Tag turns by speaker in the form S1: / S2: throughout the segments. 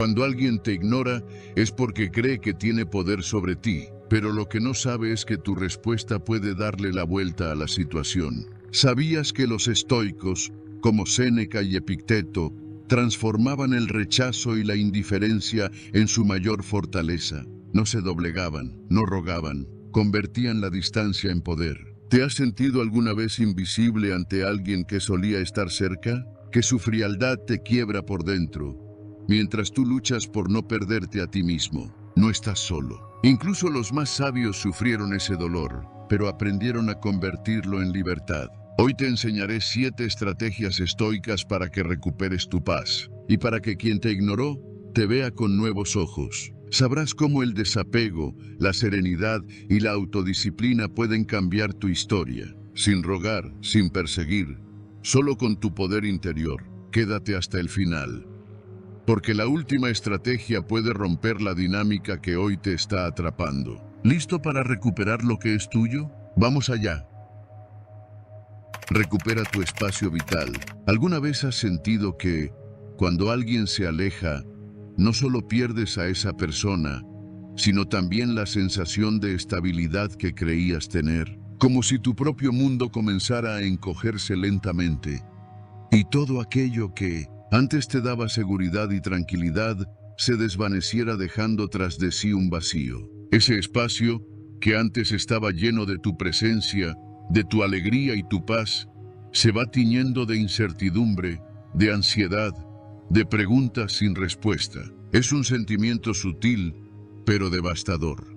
S1: Cuando alguien te ignora es porque cree que tiene poder sobre ti, pero lo que no sabe es que tu respuesta puede darle la vuelta a la situación. ¿Sabías que los estoicos, como Séneca y Epicteto, transformaban el rechazo y la indiferencia en su mayor fortaleza? No se doblegaban, no rogaban, convertían la distancia en poder. ¿Te has sentido alguna vez invisible ante alguien que solía estar cerca? Que su frialdad te quiebra por dentro, mientras tú luchas por no perderte a ti mismo. No estás solo. Incluso los más sabios sufrieron ese dolor, pero aprendieron a convertirlo en libertad. Hoy te enseñaré 7 estrategias estoicas para que recuperes tu paz, y para que quien te ignoró te vea con nuevos ojos. Sabrás cómo el desapego, la serenidad y la autodisciplina pueden cambiar tu historia, sin rogar, sin perseguir, solo con tu poder interior. Quédate hasta el final, porque la última estrategia puede romper la dinámica que hoy te está atrapando. ¿Listo para recuperar lo que es tuyo? Vamos allá. Recupera tu espacio vital. ¿Alguna vez has sentido que, cuando alguien se aleja, no solo pierdes a esa persona, sino también la sensación de estabilidad que creías tener? Como si tu propio mundo comenzara a encogerse lentamente, y todo aquello que antes te daba seguridad y tranquilidad se desvaneciera, dejando tras de sí un vacío. Ese espacio que antes estaba lleno de tu presencia, de tu alegría y tu paz, se va tiñendo de incertidumbre, de ansiedad, de preguntas sin respuesta. Es un sentimiento sutil, pero devastador.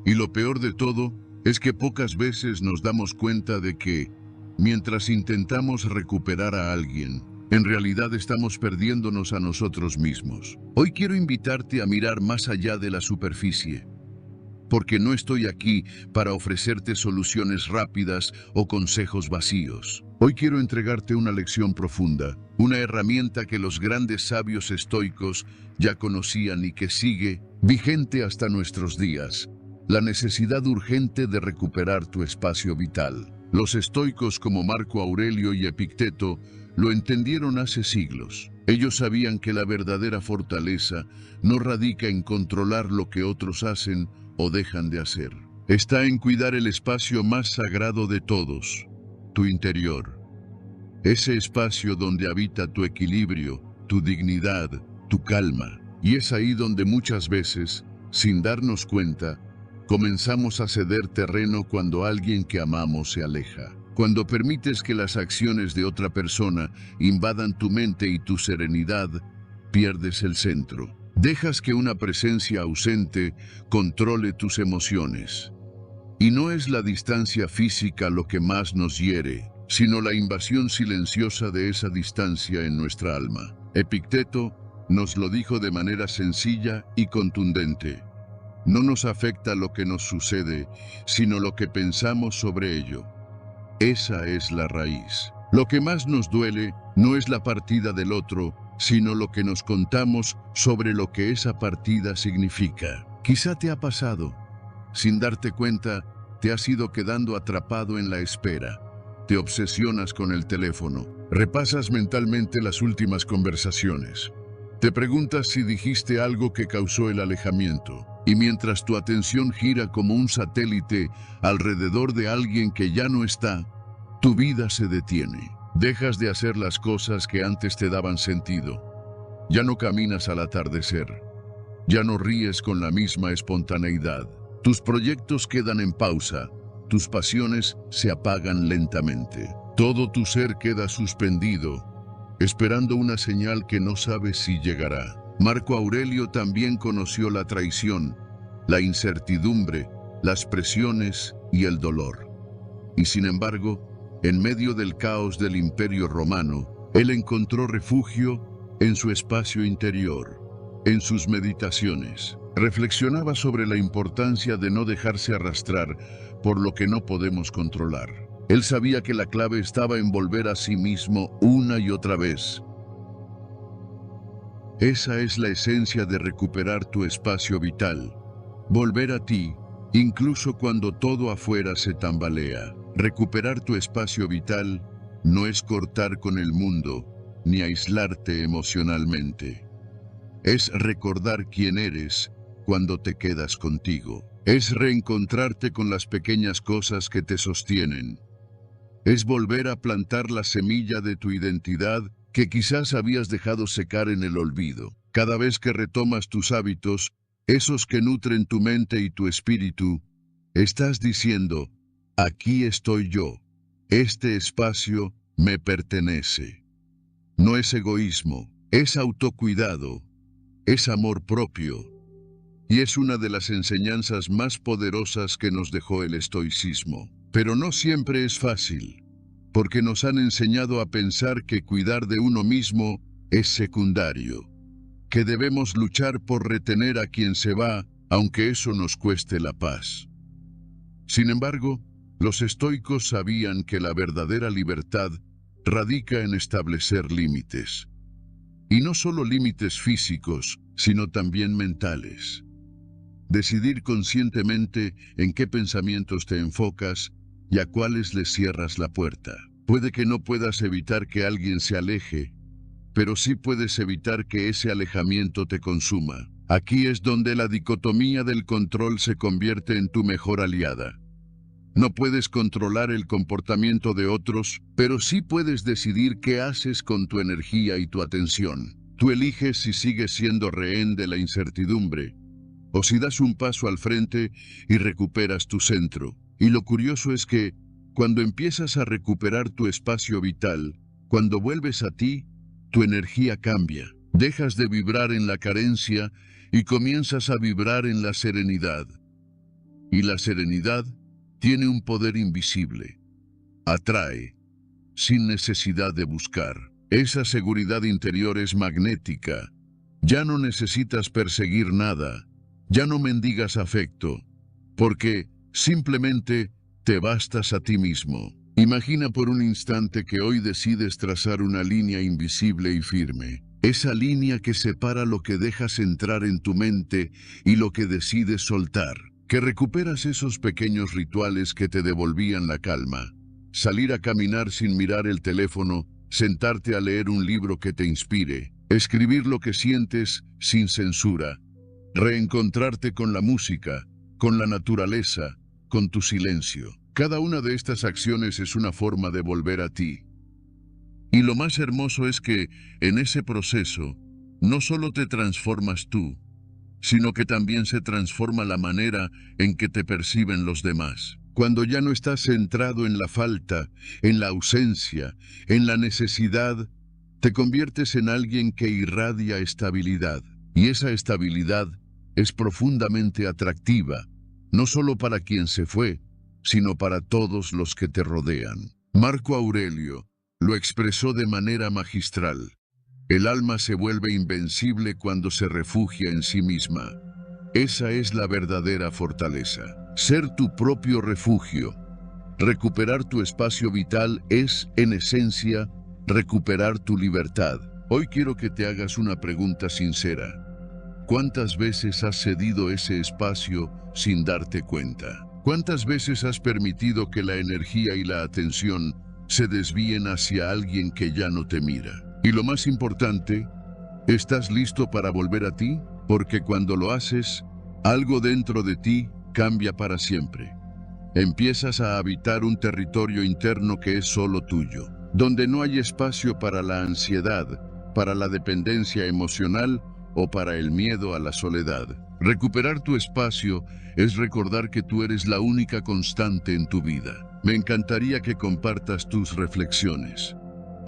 S1: Y lo peor de todo es que pocas veces nos damos cuenta de que, mientras intentamos recuperar a alguien, en realidad estamos perdiéndonos a nosotros mismos. Hoy quiero invitarte a mirar más allá de la superficie, porque no estoy aquí para ofrecerte soluciones rápidas o consejos vacíos. Hoy quiero entregarte una lección profunda, una herramienta que los grandes sabios estoicos ya conocían y que sigue vigente hasta nuestros días: la necesidad urgente de recuperar tu espacio vital. Los estoicos como Marco Aurelio y Epicteto lo entendieron hace siglos. Ellos sabían que la verdadera fortaleza no radica en controlar lo que otros hacen o dejan de hacer. Está en cuidar el espacio más sagrado de todos, tu interior. Ese espacio donde habita tu equilibrio, tu dignidad, tu calma. Y es ahí donde muchas veces, sin darnos cuenta, comenzamos a ceder terreno cuando alguien que amamos se aleja. Cuando permites que las acciones de otra persona invadan tu mente y tu serenidad, pierdes el centro. Dejas que una presencia ausente controle tus emociones. Y no es la distancia física lo que más nos hiere, sino la invasión silenciosa de esa distancia en nuestra alma. Epicteto nos lo dijo de manera sencilla y contundente: no nos afecta lo que nos sucede, sino lo que pensamos sobre ello. Esa es la raíz. Lo que más nos duele no es la partida del otro, sino lo que nos contamos sobre lo que esa partida significa. Quizá te ha pasado. Sin darte cuenta, te has ido quedando atrapado en la espera. Te obsesionas con el teléfono. Repasas mentalmente las últimas conversaciones. Te preguntas si dijiste algo que causó el alejamiento. Y mientras tu atención gira como un satélite alrededor de alguien que ya no está, tu vida se detiene. Dejas de hacer las cosas que antes te daban sentido. Ya no caminas al atardecer. Ya no ríes con la misma espontaneidad. Tus proyectos quedan en pausa. Tus pasiones se apagan lentamente. Todo tu ser queda suspendido, esperando una señal que no sabes si llegará. Marco Aurelio también conoció la traición, la incertidumbre, las presiones y el dolor. Y sin embargo, en medio del caos del Imperio Romano, él encontró refugio en su espacio interior, en sus meditaciones. Reflexionaba sobre la importancia de no dejarse arrastrar por lo que no podemos controlar. Él sabía que la clave estaba en volver a sí mismo una y otra vez. Esa es la esencia de recuperar tu espacio vital. Volver a ti, incluso cuando todo afuera se tambalea. Recuperar tu espacio vital no es cortar con el mundo, ni aislarte emocionalmente. Es recordar quién eres cuando te quedas contigo. Es reencontrarte con las pequeñas cosas que te sostienen. Es volver a plantar la semilla de tu identidad que quizás habías dejado secar en el olvido. Cada vez que retomas tus hábitos, esos que nutren tu mente y tu espíritu, estás diciendo, aquí estoy yo. Este espacio me pertenece. No es egoísmo, es autocuidado, es amor propio. Y es una de las enseñanzas más poderosas que nos dejó el estoicismo. Pero no siempre es fácil, porque nos han enseñado a pensar que cuidar de uno mismo es secundario, que debemos luchar por retener a quien se va, aunque eso nos cueste la paz. Sin embargo, los estoicos sabían que la verdadera libertad radica en establecer límites. Y no solo límites físicos, sino también mentales. Decidir conscientemente en qué pensamientos te enfocas y a cuáles les cierras la puerta. Puede que no puedas evitar que alguien se aleje, pero sí puedes evitar que ese alejamiento te consuma. Aquí es donde la dicotomía del control se convierte en tu mejor aliada. No puedes controlar el comportamiento de otros, pero sí puedes decidir qué haces con tu energía y tu atención. Tú eliges si sigues siendo rehén de la incertidumbre, o si das un paso al frente y recuperas tu centro. Y lo curioso es que, cuando empiezas a recuperar tu espacio vital, cuando vuelves a ti, tu energía cambia. Dejas de vibrar en la carencia y comienzas a vibrar en la serenidad. Y la serenidad tiene un poder invisible. Atrae, sin necesidad de buscar. Esa seguridad interior es magnética. Ya no necesitas perseguir nada. Ya no mendigas afecto, porque simplemente te bastas a ti mismo. Imagina por un instante que hoy decides trazar una línea invisible y firme. Esa línea que separa lo que dejas entrar en tu mente y lo que decides soltar. Que recuperas esos pequeños rituales que te devolvían la calma. Salir a caminar sin mirar el teléfono, sentarte a leer un libro que te inspire, escribir lo que sientes sin censura. Reencontrarte con la música, con la naturaleza, con tu silencio. Cada una de estas acciones es una forma de volver a ti. Y lo más hermoso es que, en ese proceso, no solo te transformas tú, sino que también se transforma la manera en que te perciben los demás. Cuando ya no estás centrado en la falta, en la ausencia, en la necesidad, te conviertes en alguien que irradia estabilidad. Y esa estabilidad es profundamente atractiva, no solo para quien se fue, sino para todos los que te rodean. Marco Aurelio lo expresó de manera magistral. El alma se vuelve invencible cuando se refugia en sí misma. Esa es la verdadera fortaleza. Ser tu propio refugio. Recuperar tu espacio vital es, en esencia, recuperar tu libertad. Hoy quiero que te hagas una pregunta sincera. ¿Cuántas veces has cedido ese espacio sin darte cuenta? ¿Cuántas veces has permitido que la energía y la atención se desvíen hacia alguien que ya no te mira? Y lo más importante, ¿estás listo para volver a ti? Porque cuando lo haces, algo dentro de ti cambia para siempre. Empiezas a habitar un territorio interno que es solo tuyo, donde no hay espacio para la ansiedad, para la dependencia emocional o para el miedo a la soledad. Recuperar tu espacio es recordar que tú eres la única constante en tu vida. Me encantaría que compartas tus reflexiones,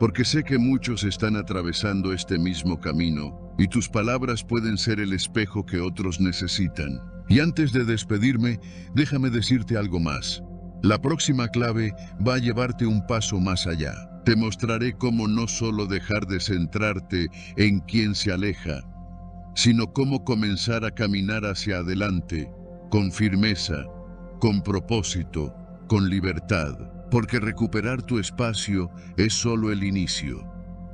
S1: porque sé que muchos están atravesando este mismo camino y tus palabras pueden ser el espejo que otros necesitan. Y antes de despedirme, déjame decirte algo más. La próxima clave va a llevarte un paso más allá. Te mostraré cómo no solo dejar de centrarte en quien se aleja, sino cómo comenzar a caminar hacia adelante, con firmeza, con propósito, con libertad. Porque recuperar tu espacio es solo el inicio.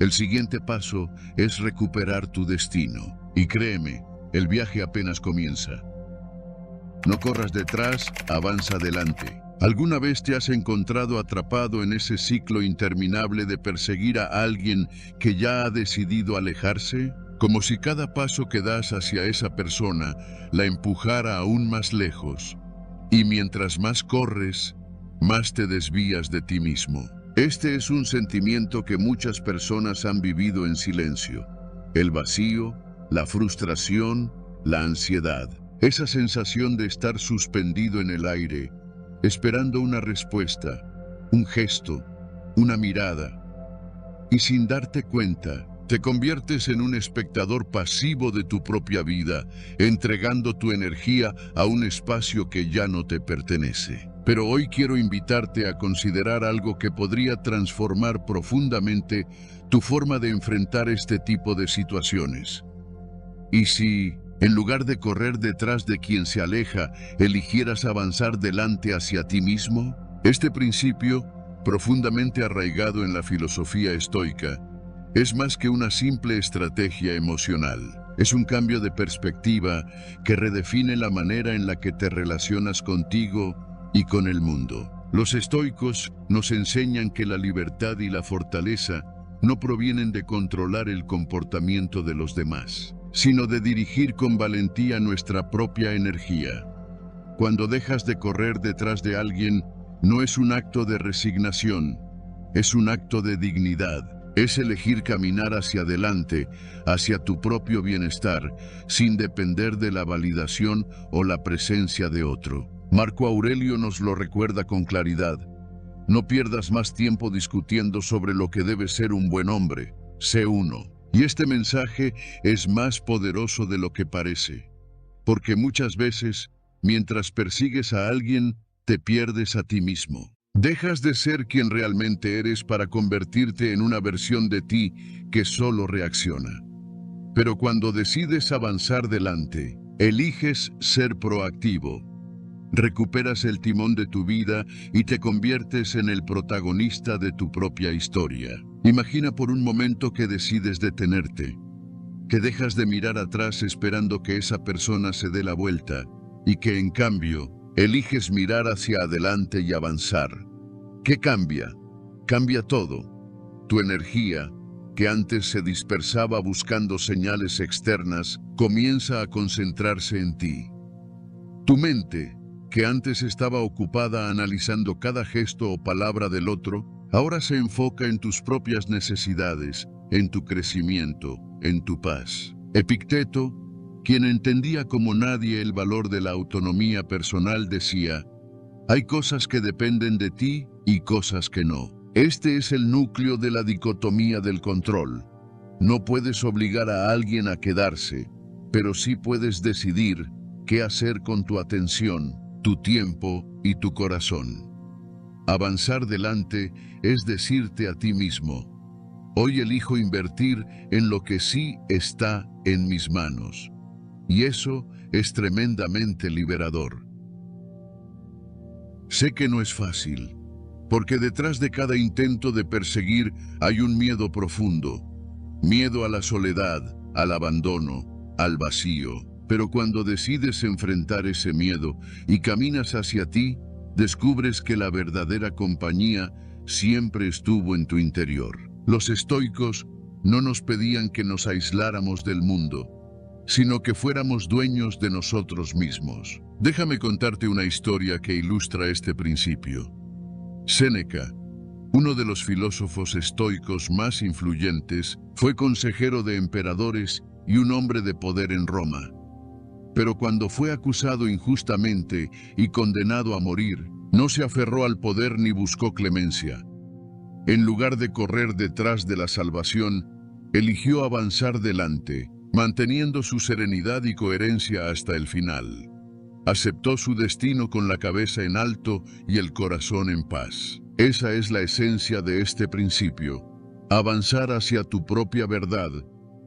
S1: El siguiente paso es recuperar tu destino. Y créeme, el viaje apenas comienza. No corras detrás, avanza adelante. ¿Alguna vez te has encontrado atrapado en ese ciclo interminable de perseguir a alguien que ya ha decidido alejarse? como si cada paso que das hacia esa persona la empujara aún más lejos. Y mientras más corres, más te desvías de ti mismo. Este es un sentimiento que muchas personas han vivido en silencio. El vacío, la frustración, la ansiedad. Esa sensación de estar suspendido en el aire, esperando una respuesta, un gesto, una mirada. Y sin darte cuenta, te conviertes en un espectador pasivo de tu propia vida, entregando tu energía a un espacio que ya no te pertenece. Pero hoy quiero invitarte a considerar algo que podría transformar profundamente tu forma de enfrentar este tipo de situaciones. ¿Y si, en lugar de correr detrás de quien se aleja, eligieras avanzar delante hacia ti mismo? Este principio, profundamente arraigado en la filosofía estoica, es más que una simple estrategia emocional. Es un cambio de perspectiva que redefine la manera en la que te relacionas contigo y con el mundo. Los estoicos nos enseñan que la libertad y la fortaleza no provienen de controlar el comportamiento de los demás, sino de dirigir con valentía nuestra propia energía. Cuando dejas de correr detrás de alguien, no es un acto de resignación, es un acto de dignidad. Es elegir caminar hacia adelante, hacia tu propio bienestar, sin depender de la validación o la presencia de otro. Marco Aurelio nos lo recuerda con claridad. No pierdas más tiempo discutiendo sobre lo que debe ser un buen hombre. Sé uno. Y este mensaje es más poderoso de lo que parece. Porque muchas veces, mientras persigues a alguien, te pierdes a ti mismo. Dejas de ser quien realmente eres para convertirte en una versión de ti que solo reacciona. Pero cuando decides avanzar delante, eliges ser proactivo. Recuperas el timón de tu vida y te conviertes en el protagonista de tu propia historia. Imagina por un momento que decides detenerte, que dejas de mirar atrás esperando que esa persona se dé la vuelta y que en cambio eliges mirar hacia adelante y avanzar. ¿Qué cambia? Cambia todo. Tu energía, que antes se dispersaba buscando señales externas, comienza a concentrarse en ti. Tu mente, que antes estaba ocupada analizando cada gesto o palabra del otro, ahora se enfoca en tus propias necesidades, en tu crecimiento, en tu paz. Epicteto, quien entendía como nadie el valor de la autonomía personal, decía: hay cosas que dependen de ti y cosas que no. Este es el núcleo de la dicotomía del control. No puedes obligar a alguien a quedarse, pero sí puedes decidir qué hacer con tu atención, tu tiempo y tu corazón. Avanzar delante es decirte a ti mismo: hoy elijo invertir en lo que sí está en mis manos. Y eso es tremendamente liberador. Sé que no es fácil, porque detrás de cada intento de perseguir hay un miedo profundo. Miedo a la soledad, al abandono, al vacío. Pero cuando decides enfrentar ese miedo y caminas hacia ti, descubres que la verdadera compañía siempre estuvo en tu interior. Los estoicos no nos pedían que nos aisláramos del mundo, sino que fuéramos dueños de nosotros mismos. Déjame contarte una historia que ilustra este principio. Séneca, uno de los filósofos estoicos más influyentes, fue consejero de emperadores y un hombre de poder en Roma. Pero cuando fue acusado injustamente y condenado a morir, no se aferró al poder ni buscó clemencia. En lugar de correr detrás de la salvación, eligió avanzar delante, manteniendo su serenidad y coherencia hasta el final. Aceptó su destino con la cabeza en alto y el corazón en paz. Esa es la esencia de este principio: avanzar hacia tu propia verdad,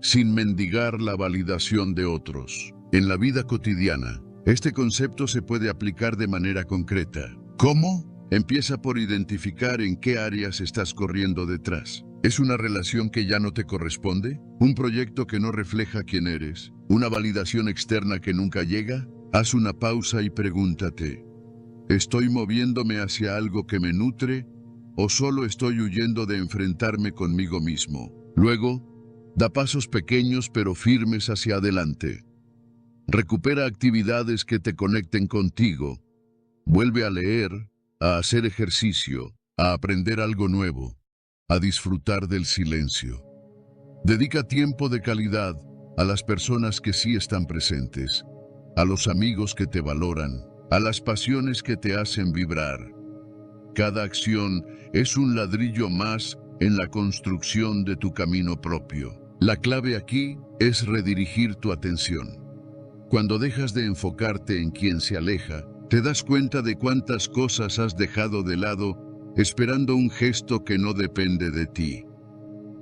S1: sin mendigar la validación de otros. En la vida cotidiana, este concepto se puede aplicar de manera concreta. ¿Cómo? Empieza por identificar en qué áreas estás corriendo detrás. ¿Es una relación que ya no te corresponde? ¿Un proyecto que no refleja quién eres? ¿Una validación externa que nunca llega? Haz una pausa y pregúntate: ¿estoy moviéndome hacia algo que me nutre o solo estoy huyendo de enfrentarme conmigo mismo? Luego, Da pasos pequeños pero firmes hacia adelante. Recupera actividades que te conecten contigo. Vuelve a leer, a hacer ejercicio, a aprender algo nuevo, a disfrutar del silencio. Dedica tiempo de calidad a las personas que sí están presentes, a los amigos que te valoran, a las pasiones que te hacen vibrar. Cada acción es un ladrillo más en la construcción de tu camino propio. La clave aquí es redirigir tu atención. Cuando dejas de enfocarte en quien se aleja, te das cuenta de cuántas cosas has dejado de lado esperando un gesto que no depende de ti.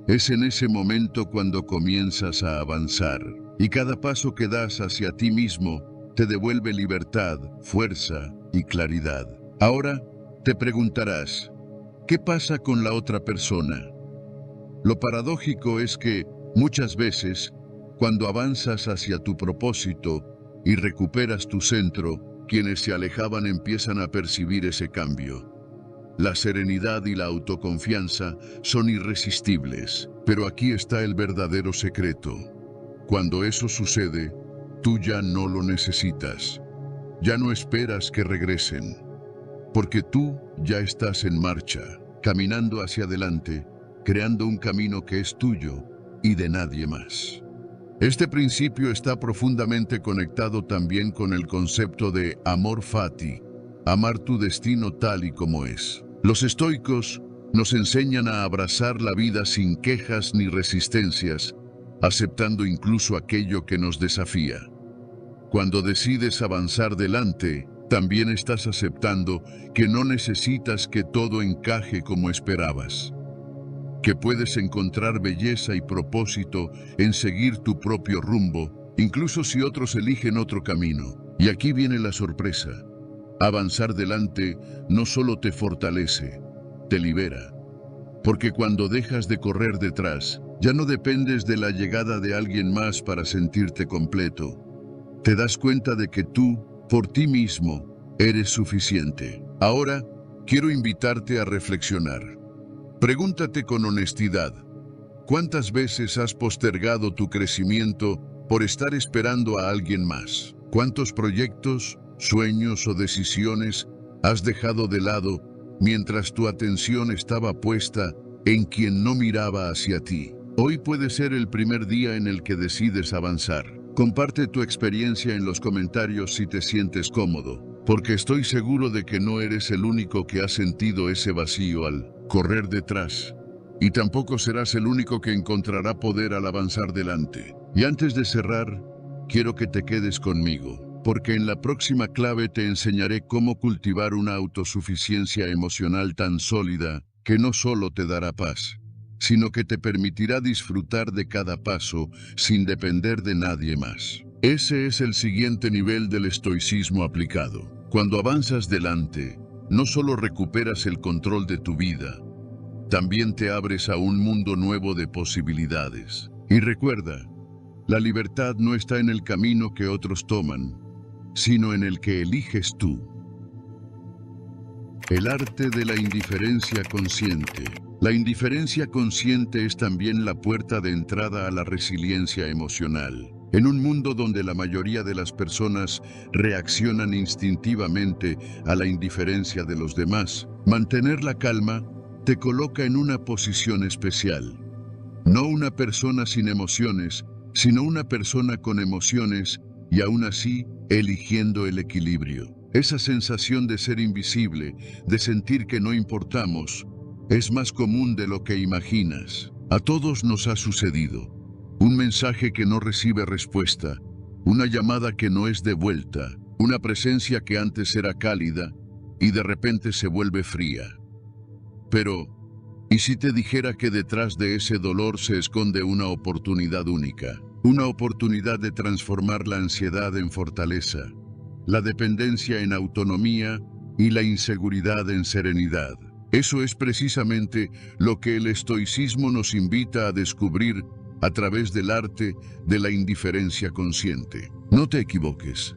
S1: Es en ese momento cuando comienzas a avanzar, y cada paso que das hacia ti mismo te devuelve libertad, fuerza y claridad. Ahora te preguntarás, ¿qué pasa con la otra persona? Lo paradójico es que, muchas veces, cuando avanzas hacia tu propósito y recuperas tu centro, quienes se alejaban empiezan a percibir ese cambio. La serenidad y la autoconfianza son irresistibles, pero aquí está el verdadero secreto. Cuando eso sucede, tú ya no lo necesitas. Ya no esperas que regresen, porque tú ya estás en marcha, caminando hacia adelante, creando un camino que es tuyo y de nadie más. Este principio está profundamente conectado también con el concepto de amor fati, amar tu destino tal y como es. Los estoicos nos enseñan a abrazar la vida sin quejas ni resistencias, aceptando incluso aquello que nos desafía. Cuando decides avanzar delante, también estás aceptando que no necesitas que todo encaje como esperabas, que puedes encontrar belleza y propósito en seguir tu propio rumbo, incluso si otros eligen otro camino. Y aquí viene la sorpresa. Avanzar delante no solo te fortalece, te libera. Porque cuando dejas de correr detrás, ya no dependes de la llegada de alguien más para sentirte completo. Te das cuenta de que tú, por ti mismo, eres suficiente. Ahora, quiero invitarte a reflexionar. Pregúntate con honestidad, ¿cuántas veces has postergado tu crecimiento por estar esperando a alguien más? ¿Cuántos proyectos, sueños o decisiones has dejado de lado mientras tu atención estaba puesta en quien no miraba hacia ti? Hoy puede ser el primer día en el que decides avanzar. Comparte tu experiencia en los comentarios si te sientes cómodo, porque estoy seguro de que no eres el único que ha sentido ese vacío al correr detrás. Y tampoco serás el único que encontrará poder al avanzar delante. Y antes de cerrar, quiero que te quedes conmigo, porque en la próxima clave te enseñaré cómo cultivar una autosuficiencia emocional tan sólida que no solo te dará paz, sino que te permitirá disfrutar de cada paso sin depender de nadie más. Ese es el siguiente nivel del estoicismo aplicado. Cuando avanzas delante, no solo recuperas el control de tu vida, también te abres a un mundo nuevo de posibilidades. Y recuerda, la libertad no está en el camino que otros toman, sino en el que eliges tú. El arte de la indiferencia consciente. La indiferencia consciente es también la puerta de entrada a la resiliencia emocional. En un mundo donde la mayoría de las personas reaccionan instintivamente a la indiferencia de los demás, mantener la calma te coloca en una posición especial. No una persona sin emociones, sino una persona con emociones y aún así eligiendo el equilibrio. Esa sensación de ser invisible, de sentir que no importamos, es más común de lo que imaginas. A todos nos ha sucedido. Un mensaje que no recibe respuesta, una llamada que no es devuelta, una presencia que antes era cálida y de repente se vuelve fría. Pero, ¿y si te dijera que detrás de ese dolor se esconde una oportunidad única? Una oportunidad de transformar la ansiedad en fortaleza, la dependencia en autonomía y la inseguridad en serenidad. Eso es precisamente lo que el estoicismo nos invita a descubrir a través del arte de la indiferencia consciente. No te equivoques.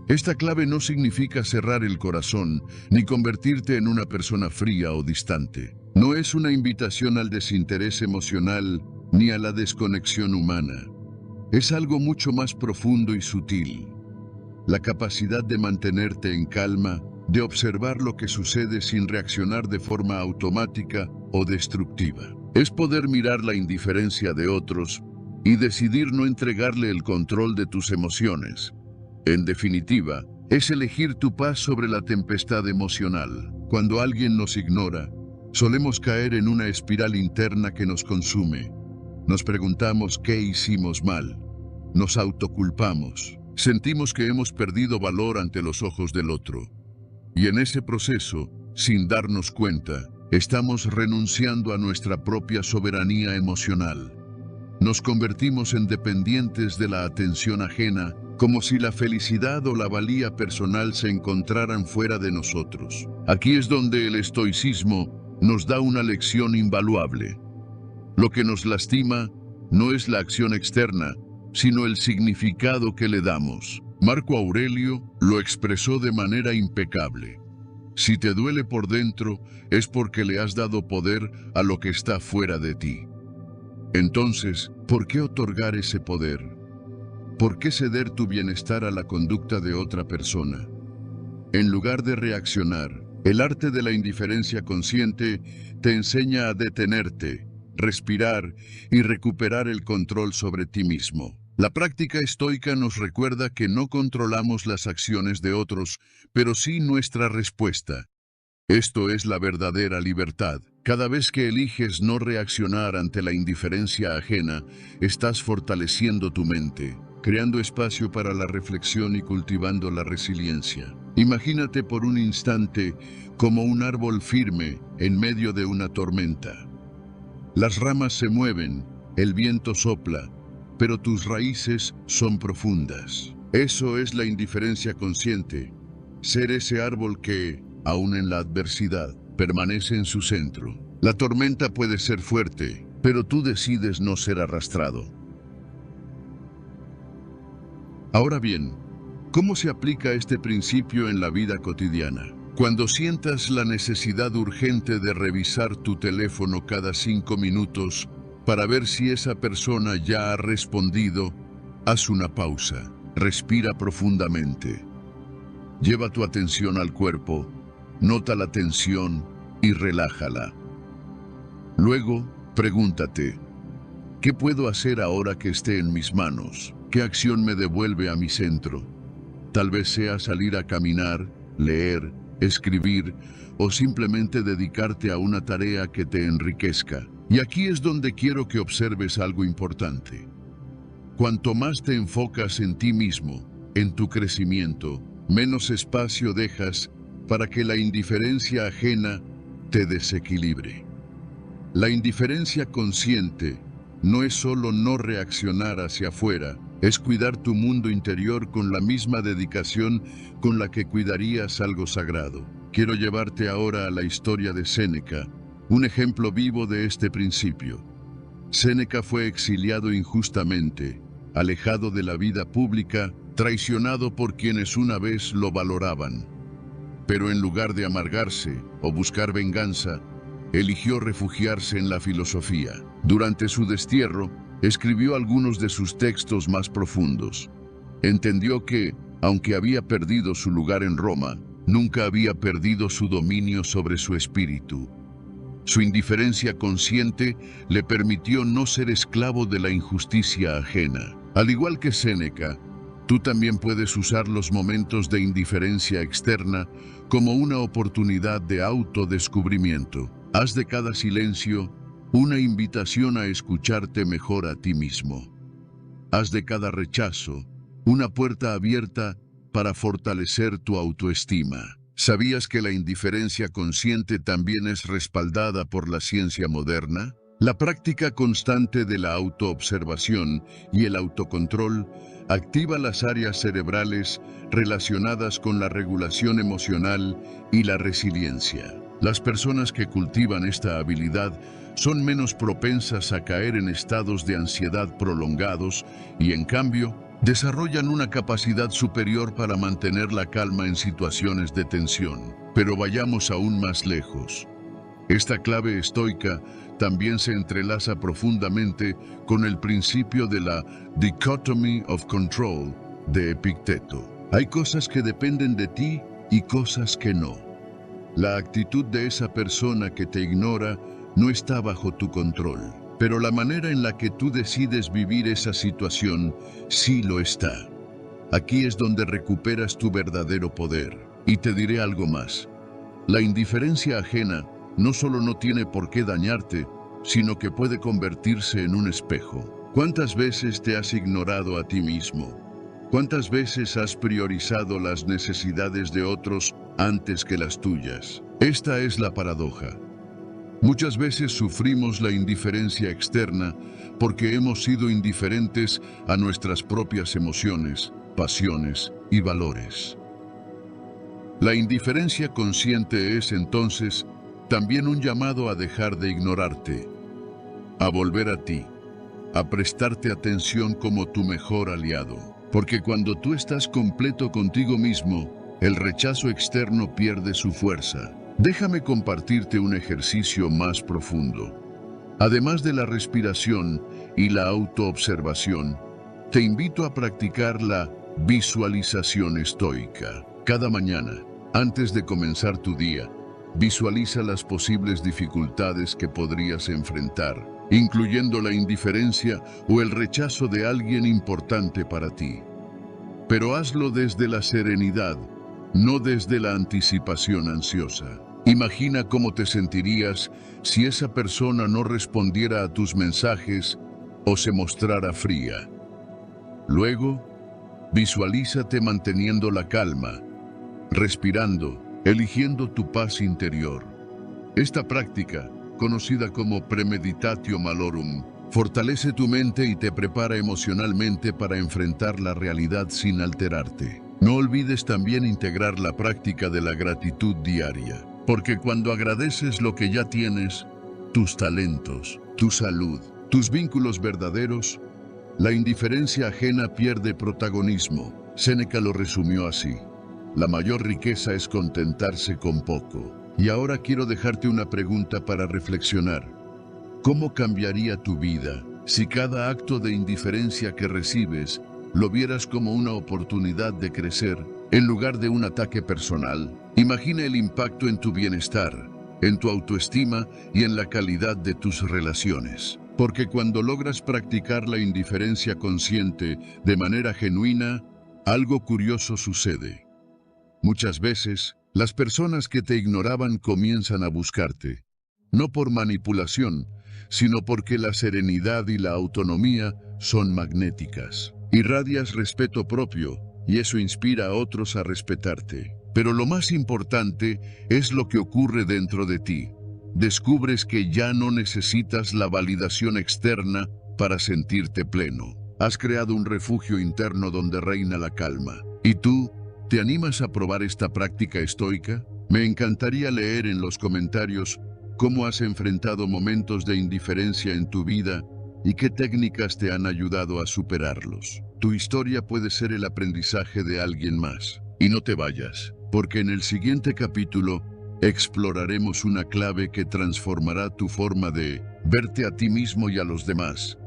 S1: Esta clave no significa cerrar el corazón ni convertirte en una persona fría o distante. No es una invitación al desinterés emocional ni a la desconexión humana. Es algo mucho más profundo y sutil. La capacidad de mantenerte en calma, de observar lo que sucede sin reaccionar de forma automática o destructiva. Es poder mirar la indiferencia de otros y decidir no entregarle el control de tus emociones. En definitiva, es elegir tu paz sobre la tempestad emocional. Cuando alguien nos ignora, solemos caer en una espiral interna que nos consume. Nos preguntamos qué hicimos mal. Nos autoculpamos. Sentimos que hemos perdido valor ante los ojos del otro. Y en ese proceso, sin darnos cuenta, estamos renunciando a nuestra propia soberanía emocional. Nos convertimos en dependientes de la atención ajena, como si la felicidad o la valía personal se encontraran fuera de nosotros. Aquí es donde el estoicismo nos da una lección invaluable. Lo que nos lastima no es la acción externa, sino el significado que le damos. Marco Aurelio lo expresó de manera impecable. Si te duele por dentro, es porque le has dado poder a lo que está fuera de ti. Entonces, ¿por qué otorgar ese poder? ¿Por qué ceder tu bienestar a la conducta de otra persona? En lugar de reaccionar, el arte de la indiferencia consciente te enseña a detenerte, respirar y recuperar el control sobre ti mismo. La práctica estoica nos recuerda que no controlamos las acciones de otros, pero sí nuestra respuesta. Esto es la verdadera libertad. Cada vez que eliges no reaccionar ante la indiferencia ajena, estás fortaleciendo tu mente, creando espacio para la reflexión y cultivando la resiliencia. Imagínate por un instante como un árbol firme en medio de una tormenta. Las ramas se mueven, el viento sopla, pero tus raíces son profundas. Eso es la indiferencia consciente, ser ese árbol que, aun en la adversidad, permanece en su centro. La tormenta puede ser fuerte, pero tú decides no ser arrastrado. Ahora bien, ¿cómo se aplica este principio en la vida cotidiana? Cuando sientas la necesidad urgente de revisar tu teléfono cada 5 minutos para ver si esa persona ya ha respondido, haz una pausa, respira profundamente. Lleva tu atención al cuerpo, nota la tensión y relájala. Luego, pregúntate, ¿qué puedo hacer ahora que esté en mis manos? ¿Qué acción me devuelve a mi centro? Tal vez sea salir a caminar, leer, escribir o simplemente dedicarte a una tarea que te enriquezca. Y aquí es donde quiero que observes algo importante. Cuanto más te enfocas en ti mismo, en tu crecimiento, menos espacio dejas para que la indiferencia ajena te desequilibre. La indiferencia consciente no es solo no reaccionar hacia afuera, es cuidar tu mundo interior con la misma dedicación con la que cuidarías algo sagrado. Quiero llevarte ahora a la historia de Séneca, un ejemplo vivo de este principio. Séneca fue exiliado injustamente, alejado de la vida pública, traicionado por quienes una vez lo valoraban. Pero en lugar de amargarse o buscar venganza, eligió refugiarse en la filosofía. Durante su destierro, escribió algunos de sus textos más profundos. Entendió que, aunque había perdido su lugar en Roma, nunca había perdido su dominio sobre su espíritu. Su indiferencia consciente le permitió no ser esclavo de la injusticia ajena. Al igual que Séneca, tú también puedes usar los momentos de indiferencia externa como una oportunidad de autodescubrimiento. Haz de cada silencio una invitación a escucharte mejor a ti mismo. Haz de cada rechazo una puerta abierta para fortalecer tu autoestima. ¿Sabías que la indiferencia consciente también es respaldada por la ciencia moderna? La práctica constante de la autoobservación y el autocontrol activa las áreas cerebrales relacionadas con la regulación emocional y la resiliencia. Las personas que cultivan esta habilidad son menos propensas a caer en estados de ansiedad prolongados y, en cambio, desarrollan una capacidad superior para mantener la calma en situaciones de tensión. Pero vayamos aún más lejos. Esta clave estoica también se entrelaza profundamente con el principio de la Dichotomy of Control de Epicteto. Hay cosas que dependen de ti y cosas que no. La actitud de esa persona que te ignora no está bajo tu control, pero la manera en la que tú decides vivir esa situación sí lo está. Aquí es donde recuperas tu verdadero poder. Y te diré algo más. La indiferencia ajena no solo no tiene por qué dañarte, sino que puede convertirse en un espejo. ¿Cuántas veces te has ignorado a ti mismo? ¿Cuántas veces has priorizado las necesidades de otros antes que las tuyas? Esta es la paradoja. Muchas veces sufrimos la indiferencia externa porque hemos sido indiferentes a nuestras propias emociones, pasiones y valores. La indiferencia consciente es entonces también un llamado a dejar de ignorarte, a volver a ti, a prestarte atención como tu mejor aliado. Porque cuando tú estás completo contigo mismo, el rechazo externo pierde su fuerza. Déjame compartirte un ejercicio más profundo. Además de la respiración y la autoobservación, te invito a practicar la visualización estoica. Cada mañana, antes de comenzar tu día, visualiza las posibles dificultades que podrías enfrentar, incluyendo la indiferencia o el rechazo de alguien importante para ti. Pero hazlo desde la serenidad, no desde la anticipación ansiosa. Imagina cómo te sentirías si esa persona no respondiera a tus mensajes o se mostrara fría. Luego, visualízate manteniendo la calma, respirando, eligiendo tu paz interior. Esta práctica, conocida como premeditatio malorum, fortalece tu mente y te prepara emocionalmente para enfrentar la realidad sin alterarte. No olvides también integrar la práctica de la gratitud diaria, porque cuando agradeces lo que ya tienes, tus talentos, tu salud, tus vínculos verdaderos, la indiferencia ajena pierde protagonismo. Séneca lo resumió así: la mayor riqueza es contentarse con poco. Y ahora quiero dejarte una pregunta para reflexionar. ¿Cómo cambiaría tu vida si cada acto de indiferencia que recibes lo vieras como una oportunidad de crecer en lugar de un ataque personal? Imagina el impacto en tu bienestar, en tu autoestima y en la calidad de tus relaciones. Porque cuando logras practicar la indiferencia consciente de manera genuina, algo curioso sucede. Muchas veces, las personas que te ignoraban comienzan a buscarte, no por manipulación, sino porque la serenidad y la autonomía son magnéticas. Irradias respeto propio y eso inspira a otros a respetarte. Pero lo más importante es lo que ocurre dentro de ti. Descubres que ya no necesitas la validación externa para sentirte pleno. Has creado un refugio interno donde reina la calma. ¿Y tú? ¿Te animas a probar esta práctica estoica? Me encantaría leer en los comentarios cómo has enfrentado momentos de indiferencia en tu vida y qué técnicas te han ayudado a superarlos. Tu historia puede ser el aprendizaje de alguien más. Y no te vayas, porque en el siguiente capítulo exploraremos una clave que transformará tu forma de verte a ti mismo y a los demás.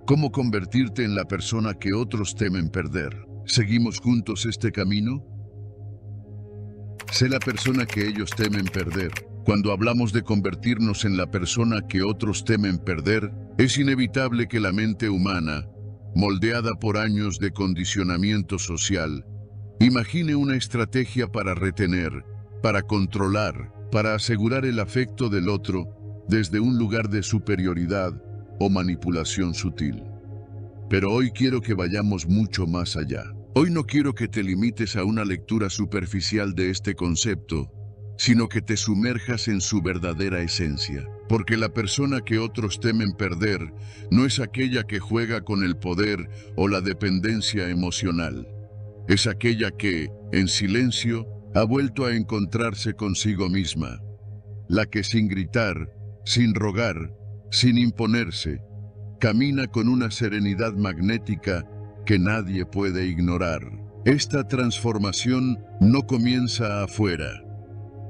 S1: Cómo convertirte en la persona que otros temen perder. ¿Seguimos juntos este camino? Sé la persona que ellos temen perder. Cuando hablamos de convertirnos en la persona que otros temen perder, es inevitable que la mente humana, moldeada por años de condicionamiento social, imagine una estrategia para retener, para controlar, para asegurar el afecto del otro desde un lugar de superioridad o manipulación sutil. Pero hoy quiero que vayamos mucho más allá. Hoy no quiero que te limites a una lectura superficial de este concepto, sino que te sumerjas en su verdadera esencia. Porque la persona que otros temen perder no es aquella que juega con el poder o la dependencia emocional. Es aquella que, en silencio, ha vuelto a encontrarse consigo misma. La que sin gritar, sin rogar, sin imponerse, camina con una serenidad magnética que nadie puede ignorar. Esta transformación no comienza afuera,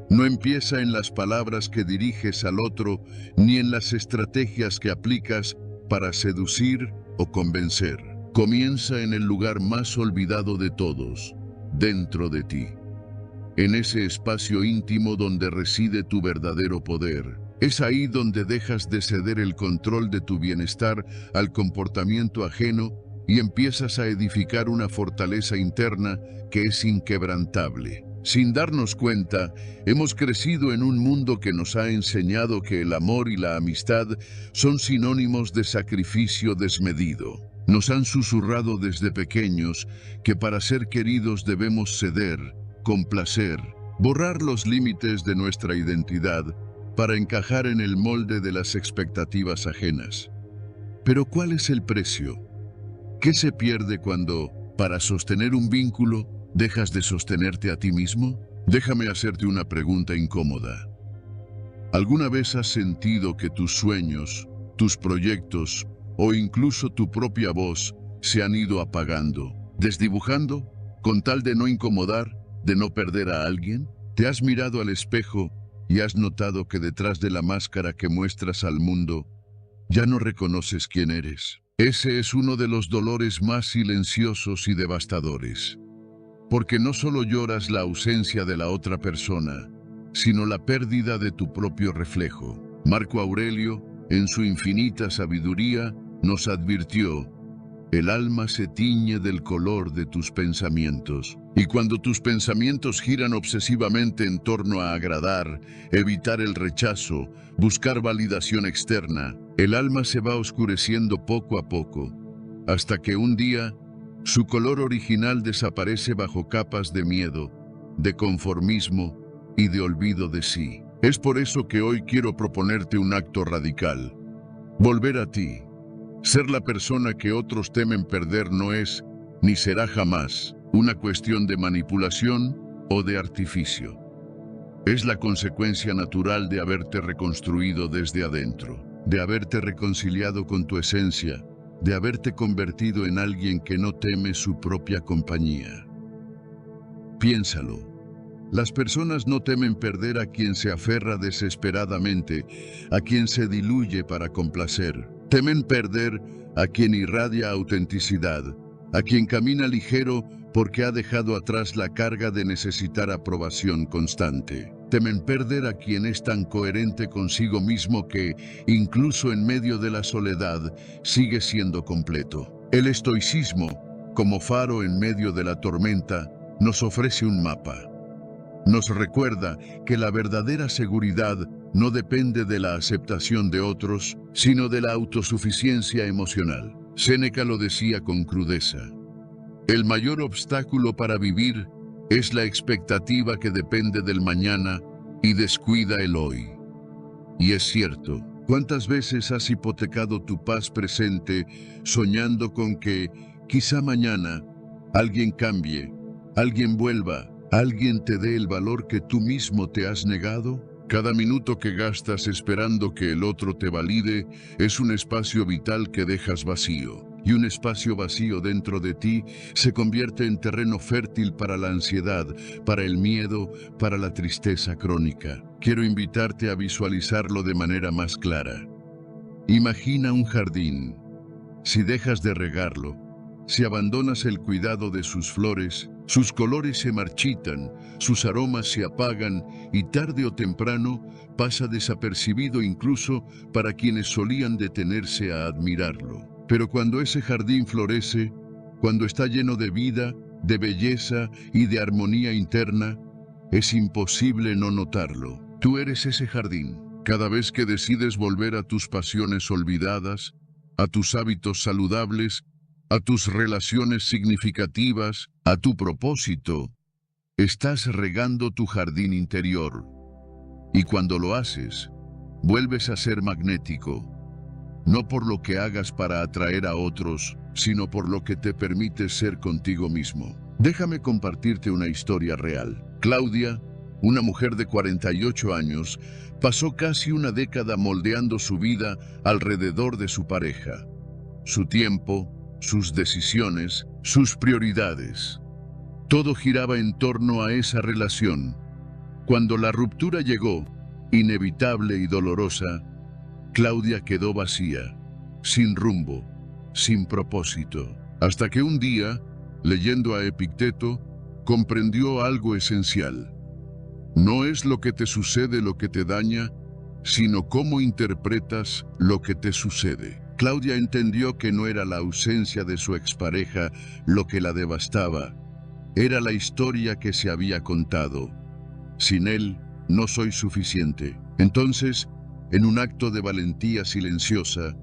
S1: No empieza en las palabras que diriges al otro, ni en las estrategias que aplicas para seducir o convencer. Comienza en el lugar más olvidado de todos, dentro de ti. En ese espacio íntimo donde reside tu verdadero poder. Es ahí donde dejas de ceder el control de tu bienestar al comportamiento ajeno y empiezas a edificar una fortaleza interna que es inquebrantable. Sin darnos cuenta, hemos crecido en un mundo que nos ha enseñado que el amor y la amistad son sinónimos de sacrificio desmedido. Nos han susurrado desde pequeños que para ser queridos debemos ceder, complacer, borrar los límites de nuestra identidad para encajar en el molde de las expectativas ajenas. Pero ¿cuál es el precio? ¿Qué se pierde cuando, para sostener un vínculo, dejas de sostenerte a ti mismo? Déjame hacerte una pregunta incómoda. ¿Alguna vez has sentido que tus sueños, tus proyectos o incluso tu propia voz se han ido apagando, desdibujando, con tal de no incomodar, de no perder a alguien? ¿Te has mirado al espejo y has notado que detrás de la máscara que muestras al mundo, ya no reconoces quién eres? Ese es uno de los dolores más silenciosos y devastadores. Porque no solo lloras la ausencia de la otra persona, sino la pérdida de tu propio reflejo. Marco Aurelio, en su infinita sabiduría, nos advirtió: el alma se tiñe del color de tus pensamientos. Y cuando tus pensamientos giran obsesivamente en torno a agradar, evitar el rechazo, buscar validación externa, el alma se va oscureciendo poco a poco, hasta que un día, su color original desaparece bajo capas de miedo, de conformismo y de olvido de sí. Es por eso que hoy quiero proponerte un acto radical. Volver a ti. Ser la persona que otros temen perder no es, ni será jamás, una cuestión de manipulación o de artificio. Es la consecuencia natural de haberte reconstruido desde adentro, de haberte reconciliado con tu esencia, de haberte convertido en alguien que no teme su propia compañía. Piénsalo. Las personas no temen perder a quien se aferra desesperadamente, a quien se diluye para complacer. Temen perder a quien irradia autenticidad, a quien camina ligero porque ha dejado atrás la carga de necesitar aprobación constante. Temen perder a quien es tan coherente consigo mismo que, incluso en medio de la soledad, sigue siendo completo. El estoicismo, como faro en medio de la tormenta, nos ofrece un mapa. Nos recuerda que la verdadera seguridad no depende de la aceptación de otros, sino de la autosuficiencia emocional. Séneca lo decía con crudeza: el mayor obstáculo para vivir es la expectativa que depende del mañana y descuida el hoy. Y es cierto. ¿Cuántas veces has hipotecado tu paz presente soñando con que, quizá mañana, alguien cambie, alguien vuelva, alguien te dé el valor que tú mismo te has negado? Cada minuto que gastas esperando que el otro te valide es un espacio vital que dejas vacío. Y un espacio vacío dentro de ti se convierte en terreno fértil para la ansiedad, para el miedo, para la tristeza crónica. Quiero invitarte a visualizarlo de manera más clara. Imagina un jardín. Si dejas de regarlo, si abandonas el cuidado de sus flores, sus colores se marchitan, sus aromas se apagan y tarde o temprano pasa desapercibido incluso para quienes solían detenerse a admirarlo. Pero cuando ese jardín florece, cuando está lleno de vida, de belleza y de armonía interna, es imposible no notarlo. Tú eres ese jardín. Cada vez que decides volver a tus pasiones olvidadas, a tus hábitos saludables, a tus relaciones significativas, a tu propósito, estás regando tu jardín interior. Y cuando lo haces, vuelves a ser magnético. No por lo que hagas para atraer a otros, sino por lo que te permites ser contigo mismo. Déjame compartirte una historia real. Claudia, una mujer de 48 años, pasó casi una década moldeando su vida alrededor de su pareja. Su tiempo, sus decisiones, sus prioridades. Todo giraba en torno a esa relación. Cuando la ruptura llegó, inevitable y dolorosa, Claudia quedó vacía, sin rumbo, sin propósito, hasta que un día, leyendo a Epicteto, comprendió algo esencial. No es lo que te sucede lo que te daña, sino cómo interpretas lo que te sucede. Claudia entendió que no era la ausencia de su expareja lo que la devastaba, era la historia que se había contado. Sin él, no soy suficiente. Entonces, en un acto de valentía silenciosa,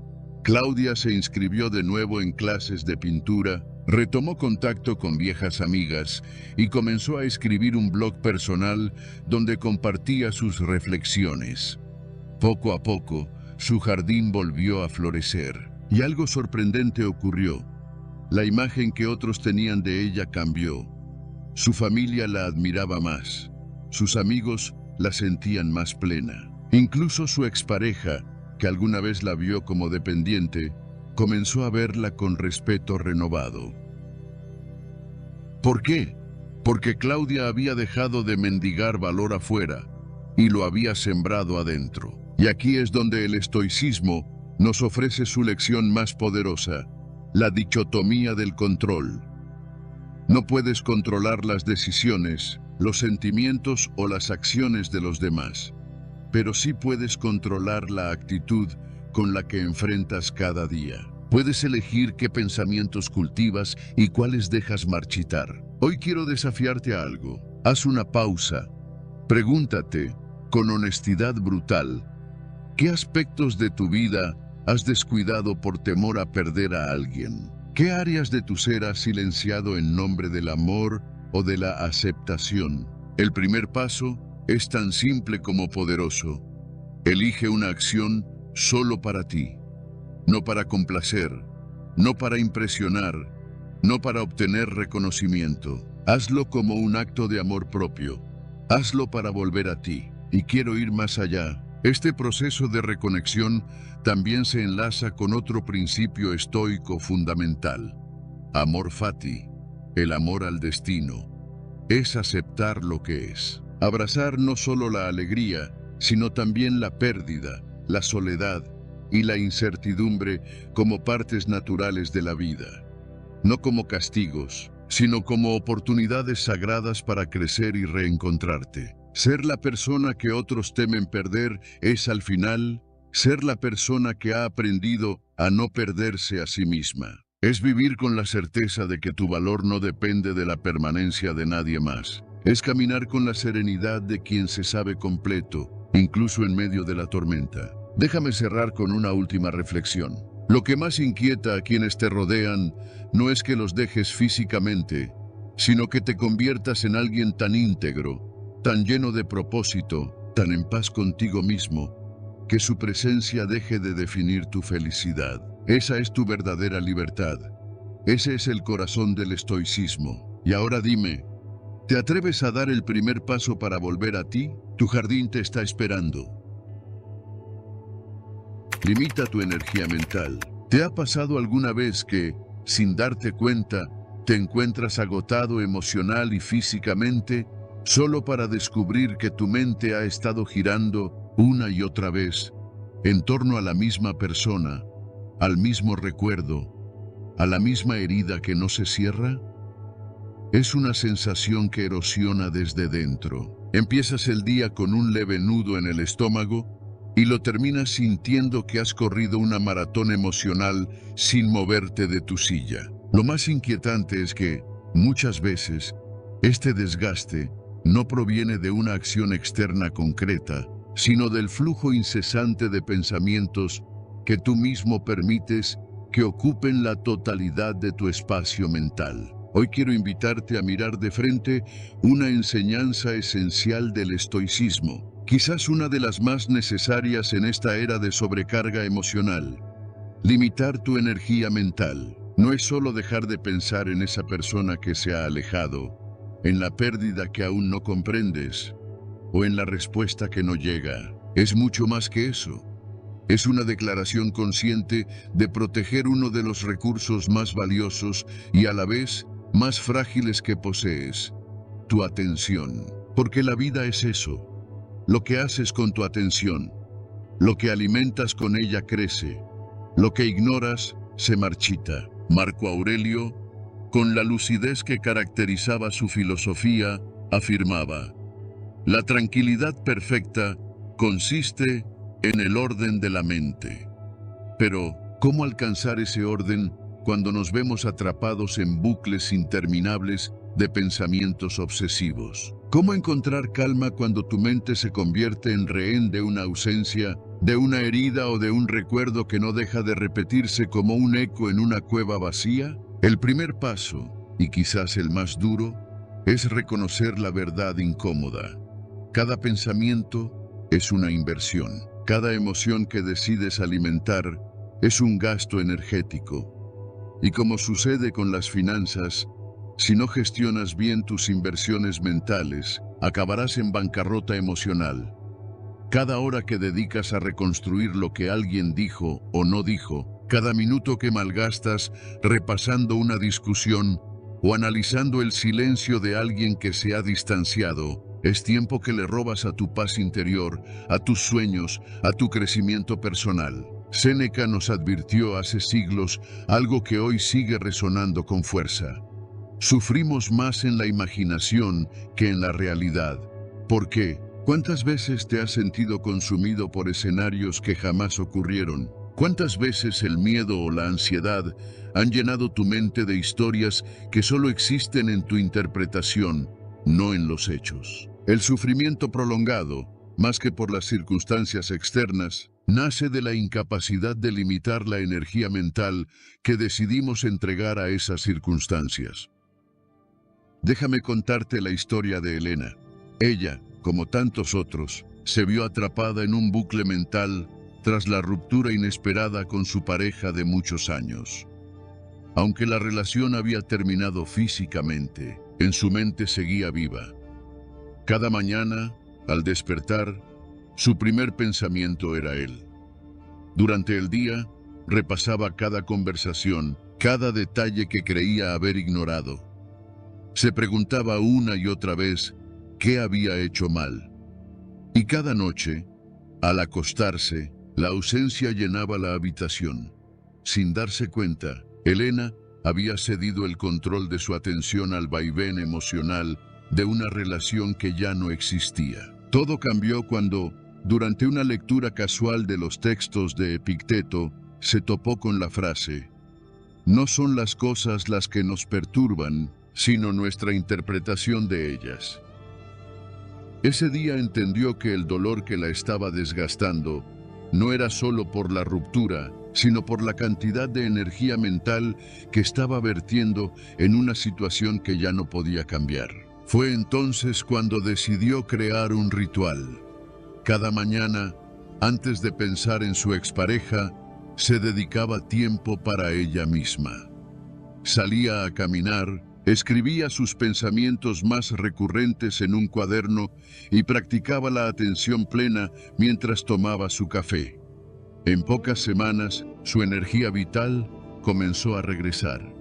S1: Claudia se inscribió de nuevo en clases de pintura, retomó contacto con viejas amigas y comenzó a escribir un blog personal donde compartía sus reflexiones. Poco a poco, su jardín volvió a florecer y algo sorprendente ocurrió. La imagen que otros tenían de ella cambió. Su familia la admiraba más. Sus amigos la sentían más plena. Incluso su expareja, que alguna vez la vio como dependiente, comenzó a verla con respeto renovado. ¿Por qué? Porque Claudia había dejado de mendigar valor afuera y lo había sembrado adentro. Y aquí es donde el estoicismo nos ofrece su lección más poderosa, la dicotomía del control. No puedes controlar las decisiones, los sentimientos o las acciones de los demás, pero sí puedes controlar la actitud con la que enfrentas cada día. Puedes elegir qué pensamientos cultivas y cuáles dejas marchitar. Hoy quiero desafiarte a algo. Haz una pausa. Pregúntate, con honestidad brutal, ¿qué aspectos de tu vida has descuidado por temor a perder a alguien? ¿Qué áreas de tu ser has silenciado en nombre del amor o de la aceptación? El primer paso es tan simple como poderoso. Elige una acción solo para ti, no para complacer, no para impresionar, no para obtener reconocimiento. Hazlo como un acto de amor propio. Hazlo para volver a ti. Y quiero ir más allá. Este proceso de reconexión también se enlaza con otro principio estoico fundamental. Amor fati, el amor al destino. Es aceptar lo que es. Abrazar no solo la alegría, sino también la pérdida, la soledad y la incertidumbre como partes naturales de la vida. No como castigos, sino como oportunidades sagradas para crecer y reencontrarte. Ser la persona que otros temen perder es, al final, ser la persona que ha aprendido a no perderse a sí misma. Es vivir con la certeza de que tu valor no depende de la permanencia de nadie más. Es caminar con la serenidad de quien se sabe completo, incluso en medio de la tormenta. Déjame cerrar con una última reflexión. Lo que más inquieta a quienes te rodean no es que los dejes físicamente, sino que te conviertas en alguien tan íntegro, tan lleno de propósito, tan en paz contigo mismo, que su presencia deje de definir tu felicidad. Esa es tu verdadera libertad. Ese es el corazón del estoicismo. Y ahora dime, ¿te atreves a dar el primer paso para volver a ti? Tu jardín te está esperando. Limita tu energía mental. ¿Te ha pasado alguna vez que, sin darte cuenta, te encuentras agotado emocional y físicamente, solo para descubrir que tu mente ha estado girando una y otra vez en torno a la misma persona, al mismo recuerdo, a la misma herida que no se cierra? Es una sensación que erosiona desde dentro. Empiezas el día con un leve nudo en el estómago y lo terminas sintiendo que has corrido una maratón emocional sin moverte de tu silla. Lo más inquietante es que, muchas veces, este desgaste no proviene de una acción externa concreta, sino del flujo incesante de pensamientos que tú mismo permites que ocupen la totalidad de tu espacio mental. Hoy quiero invitarte a mirar de frente una enseñanza esencial del estoicismo, quizás una de las más necesarias en esta era de sobrecarga emocional. Limitar tu energía mental no es solo dejar de pensar en esa persona que se ha alejado, en la pérdida que aún no comprendes, o en la respuesta que no llega. Es mucho más que eso. Es una declaración consciente de proteger uno de los recursos más valiosos y a la vez más frágiles que posees, tu atención. Porque la vida es eso, lo que haces con tu atención, lo que alimentas con ella crece, lo que ignoras se marchita. Marco Aurelio, con la lucidez que caracterizaba su filosofía, afirmaba: la tranquilidad perfecta consiste en el orden de la mente. Pero, ¿cómo alcanzar ese orden cuando nos vemos atrapados en bucles interminables de pensamientos obsesivos? ¿Cómo encontrar calma cuando tu mente se convierte en rehén de una ausencia, de una herida o de un recuerdo que no deja de repetirse como un eco en una cueva vacía? El primer paso, y quizás el más duro, es reconocer la verdad incómoda. Cada pensamiento es una inversión. Cada emoción que decides alimentar es un gasto energético. Y como sucede con las finanzas, si no gestionas bien tus inversiones mentales, acabarás en bancarrota emocional. Cada hora que dedicas a reconstruir lo que alguien dijo o no dijo, cada minuto que malgastas repasando una discusión o analizando el silencio de alguien que se ha distanciado, es tiempo que le robas a tu paz interior, a tus sueños, a tu crecimiento personal. Séneca nos advirtió hace siglos algo que hoy sigue resonando con fuerza. Sufrimos más en la imaginación que en la realidad. ¿Por qué? ¿Cuántas veces te has sentido consumido por escenarios que jamás ocurrieron? ¿Cuántas veces el miedo o la ansiedad han llenado tu mente de historias que solo existen en tu interpretación, no en los hechos? El sufrimiento prolongado, más que por las circunstancias externas, nace de la incapacidad de limitar la energía mental que decidimos entregar a esas circunstancias. Déjame contarte la historia de Elena. Ella, como tantos otros, se vio atrapada en un bucle mental tras la ruptura inesperada con su pareja de muchos años. Aunque la relación había terminado físicamente, en su mente seguía viva. Cada mañana, al despertar, su primer pensamiento era él. Durante el día, repasaba cada conversación, cada detalle que creía haber ignorado. Se preguntaba una y otra vez qué había hecho mal. Y cada noche, al acostarse, la ausencia llenaba la habitación. Sin darse cuenta, Elena había cedido el control de su atención al vaivén emocional de una relación que ya no existía. Todo cambió cuando, durante una lectura casual de los textos de Epicteto, se topó con la frase: no son las cosas las que nos perturban, sino nuestra interpretación de ellas. Ese día entendió que el dolor que la estaba desgastando no era solo por la ruptura, sino por la cantidad de energía mental que estaba vertiendo en una situación que ya no podía cambiar. Fue entonces cuando decidió crear un ritual. Cada mañana, antes de pensar en su expareja, se dedicaba tiempo para ella misma. Salía a caminar, escribía sus pensamientos más recurrentes en un cuaderno y practicaba la atención plena mientras tomaba su café. En pocas semanas, su energía vital comenzó a regresar.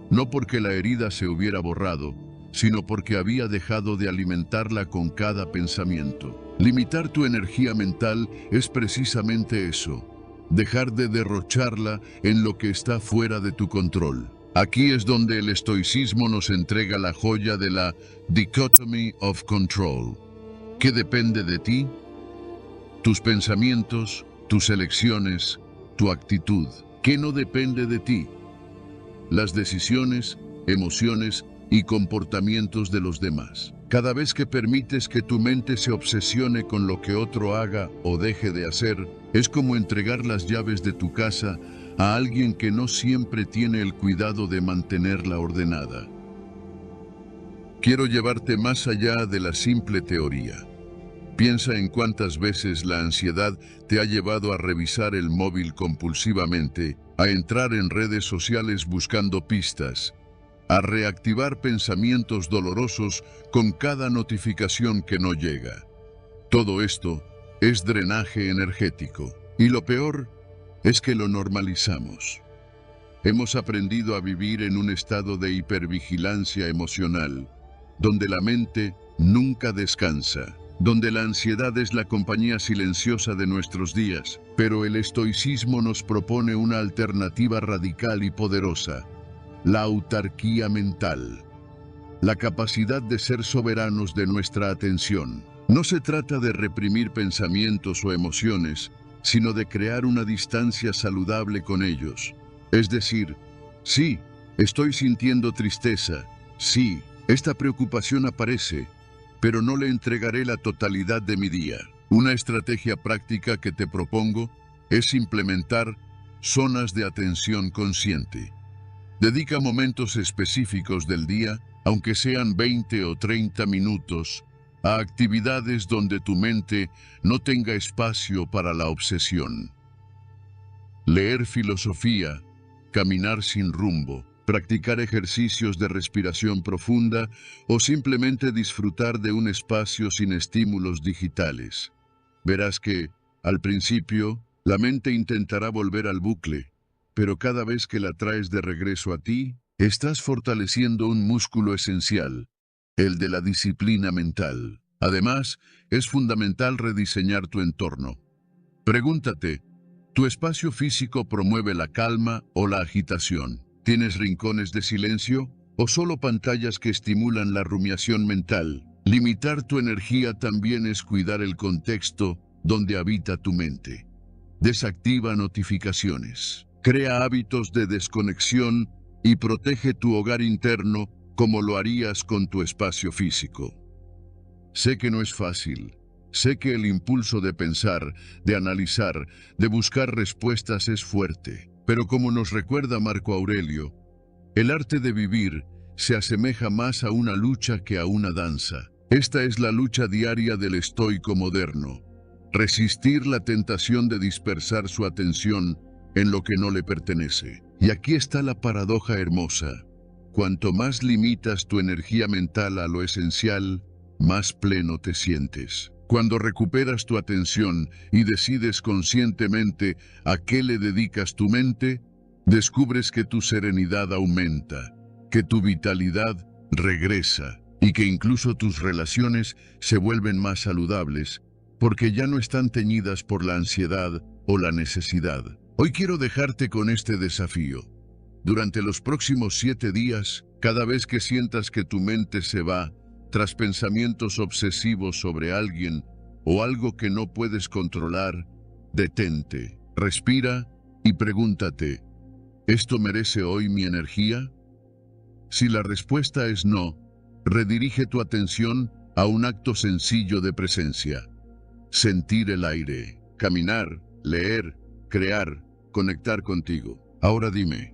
S1: No porque la herida se hubiera borrado, sino porque había dejado de alimentarla con cada pensamiento. Limitar tu energía mental es precisamente eso, dejar de derrocharla en lo que está fuera de tu control. Aquí es donde el estoicismo nos entrega la joya de la dichotomy of control. ¿Qué depende de ti? Tus pensamientos, tus elecciones, tu actitud. ¿Qué no depende de ti? Las decisiones, emociones y comportamientos de los demás. Cada vez que permites que tu mente se obsesione con lo que otro haga o deje de hacer, es como entregar las llaves de tu casa a alguien que no siempre tiene el cuidado de mantenerla ordenada. Quiero llevarte más allá de la simple teoría. Piensa en cuántas veces la ansiedad te ha llevado a revisar el móvil compulsivamente, a entrar en redes sociales buscando pistas, a reactivar pensamientos dolorosos con cada notificación que no llega. Todo esto es drenaje energético. Y lo peor es que lo normalizamos. Hemos aprendido a vivir en un estado de hipervigilancia emocional, donde la mente nunca descansa, donde la ansiedad es la compañía silenciosa de nuestros días, pero el estoicismo nos propone una alternativa radical y poderosa: la autarquía mental, la capacidad de ser soberanos de nuestra atención. No se trata de reprimir pensamientos o emociones, sino de crear una distancia saludable con ellos. Es decir, sí, estoy sintiendo tristeza, sí, esta preocupación aparece, pero no le entregaré la totalidad de mi día. Una estrategia práctica que te propongo es implementar zonas de atención consciente. Dedica momentos específicos del día, aunque sean 20 o 30 minutos, a actividades donde tu mente no tenga espacio para la obsesión. Leer filosofía, caminar sin rumbo, practicar ejercicios de respiración profunda o simplemente disfrutar de un espacio sin estímulos digitales. Verás que, al principio, la mente intentará volver al bucle, pero cada vez que la traes de regreso a ti, estás fortaleciendo un músculo esencial, el de la disciplina mental. Además, es fundamental rediseñar tu entorno. Pregúntate, ¿tu espacio físico promueve la calma o la agitación? ¿Tienes rincones de silencio o solo pantallas que estimulan la rumiación mental? Limitar tu energía también es cuidar el contexto donde habita tu mente. Desactiva notificaciones. Crea hábitos de desconexión y protege tu hogar interno como lo harías con tu espacio físico. Sé que no es fácil. Sé que el impulso de pensar, de analizar, de buscar respuestas es fuerte. Pero como nos recuerda Marco Aurelio, el arte de vivir se asemeja más a una lucha que a una danza. Esta es la lucha diaria del estoico moderno. Resistir la tentación de dispersar su atención en lo que no le pertenece. Y aquí está la paradoja hermosa. Cuanto más limitas tu energía mental a lo esencial, más pleno te sientes. Cuando recuperas tu atención y decides conscientemente a qué le dedicas tu mente, descubres que tu serenidad aumenta, que tu vitalidad regresa y que incluso tus relaciones se vuelven más saludables, porque ya no están teñidas por la ansiedad o la necesidad. Hoy quiero dejarte con este desafío. Durante los próximos 7 días, cada vez que sientas que tu mente se va tras pensamientos obsesivos sobre alguien o algo que no puedes controlar, detente, respira y pregúntate, ¿esto merece hoy mi energía? Si la respuesta es no, redirige tu atención a un acto sencillo de presencia. Sentir el aire, caminar, leer, crear, conectar contigo. Ahora dime,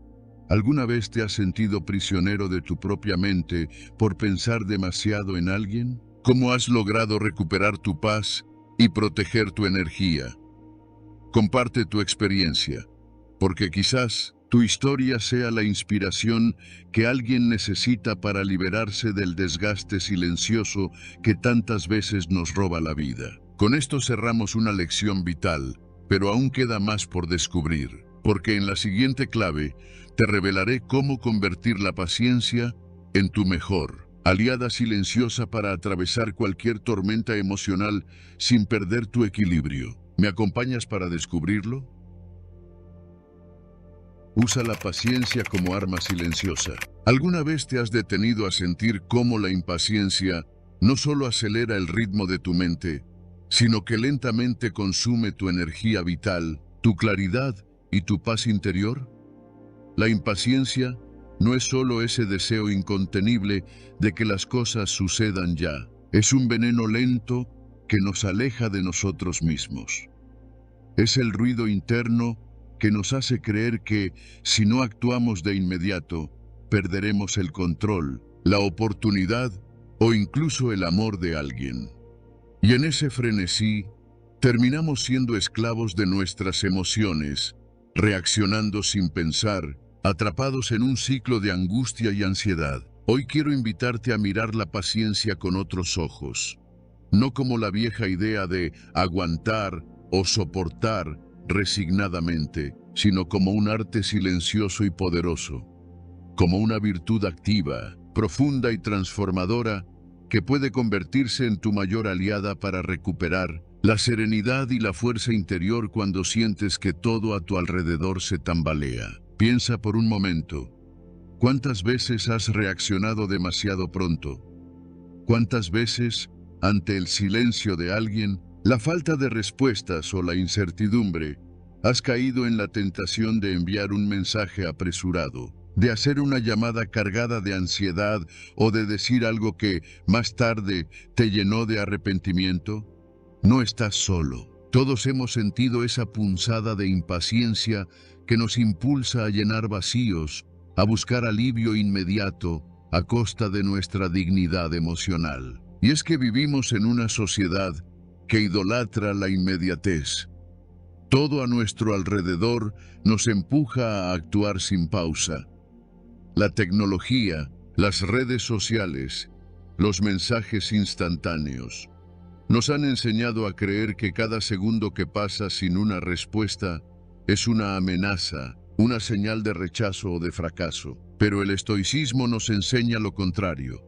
S1: ¿alguna vez te has sentido prisionero de tu propia mente por pensar demasiado en alguien? ¿Cómo has logrado recuperar tu paz y proteger tu energía? Comparte tu experiencia, porque quizás tu historia sea la inspiración que alguien necesita para liberarse del desgaste silencioso que tantas veces nos roba la vida. Con esto cerramos una lección vital, pero aún queda más por descubrir, porque en la siguiente clave te revelaré cómo convertir la paciencia en tu mejor aliada silenciosa para atravesar cualquier tormenta emocional sin perder tu equilibrio. ¿Me acompañas para descubrirlo? Usa la paciencia como arma silenciosa. ¿Alguna vez te has detenido a sentir cómo la impaciencia no solo acelera el ritmo de tu mente, sino que lentamente consume tu energía vital, tu claridad y tu paz interior? La impaciencia no es solo ese deseo incontenible de que las cosas sucedan ya. Es un veneno lento que nos aleja de nosotros mismos. Es el ruido interno que nos hace creer que, si no actuamos de inmediato, perderemos el control, la oportunidad o incluso el amor de alguien. Y en ese frenesí, terminamos siendo esclavos de nuestras emociones, reaccionando sin pensar, atrapados en un ciclo de angustia y ansiedad. Hoy quiero invitarte a mirar la paciencia con otros ojos, no como la vieja idea de aguantar o soportar resignadamente, sino como un arte silencioso y poderoso, como una virtud activa, profunda y transformadora que puede convertirse en tu mayor aliada para recuperar la serenidad y la fuerza interior cuando sientes que todo a tu alrededor se tambalea. Piensa por un momento, ¿cuántas veces has reaccionado demasiado pronto? ¿Cuántas veces, ante el silencio de alguien, la falta de respuestas o la incertidumbre, has caído en la tentación de enviar un mensaje apresurado, de hacer una llamada cargada de ansiedad o de decir algo que, más tarde, te llenó de arrepentimiento? No estás solo. Todos hemos sentido esa punzada de impaciencia que nos impulsa a llenar vacíos, a buscar alivio inmediato a costa de nuestra dignidad emocional. Y es que vivimos en una sociedad que idolatra la inmediatez. Todo a nuestro alrededor nos empuja a actuar sin pausa. La tecnología, las redes sociales, los mensajes instantáneos, nos han enseñado a creer que cada segundo que pasa sin una respuesta es una amenaza, una señal de rechazo o de fracaso. Pero el estoicismo nos enseña lo contrario.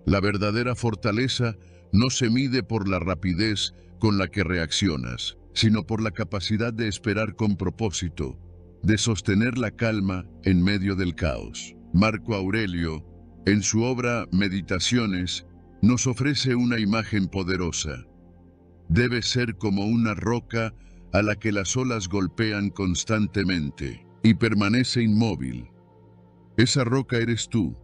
S1: La verdadera fortaleza no se mide por la rapidez con la que reaccionas, sino por la capacidad de esperar con propósito, de sostener la calma en medio del caos. Marco Aurelio, en su obra Meditaciones, nos ofrece una imagen poderosa. Debe ser como una roca a la que las olas golpean constantemente y permanece inmóvil. Esa roca eres tú,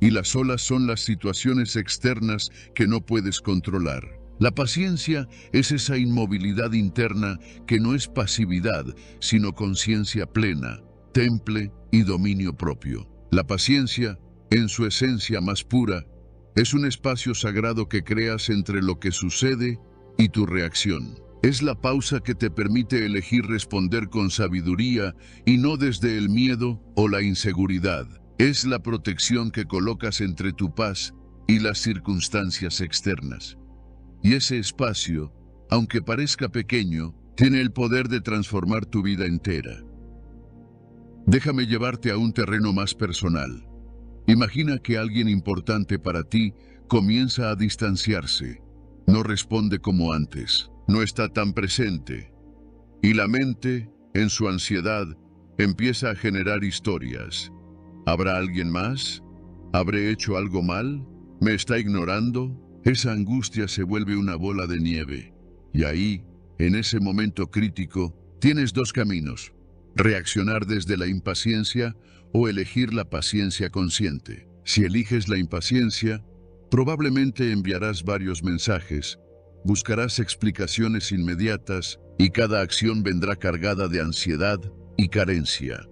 S1: y las olas son las situaciones externas que no puedes controlar. La paciencia es esa inmovilidad interna que no es pasividad, sino conciencia plena, temple y dominio propio. La paciencia, en su esencia más pura, es un espacio sagrado que creas entre lo que sucede y tu reacción. Es la pausa que te permite elegir responder con sabiduría y no desde el miedo o la inseguridad. Es la protección que colocas entre tu paz y las circunstancias externas. Y ese espacio, aunque parezca pequeño, tiene el poder de transformar tu vida entera. Déjame llevarte a un terreno más personal. Imagina que alguien importante para ti comienza a distanciarse. No responde como antes, no está tan presente. Y la mente, en su ansiedad, empieza a generar historias. ¿Habrá alguien más? ¿Habré hecho algo mal? ¿Me está ignorando? Esa angustia se vuelve una bola de nieve. Y ahí, en ese momento crítico, tienes dos caminos: reaccionar desde la impaciencia o elegir la paciencia consciente. Si eliges la impaciencia, probablemente enviarás varios mensajes, buscarás explicaciones inmediatas y cada acción vendrá cargada de ansiedad y carencia.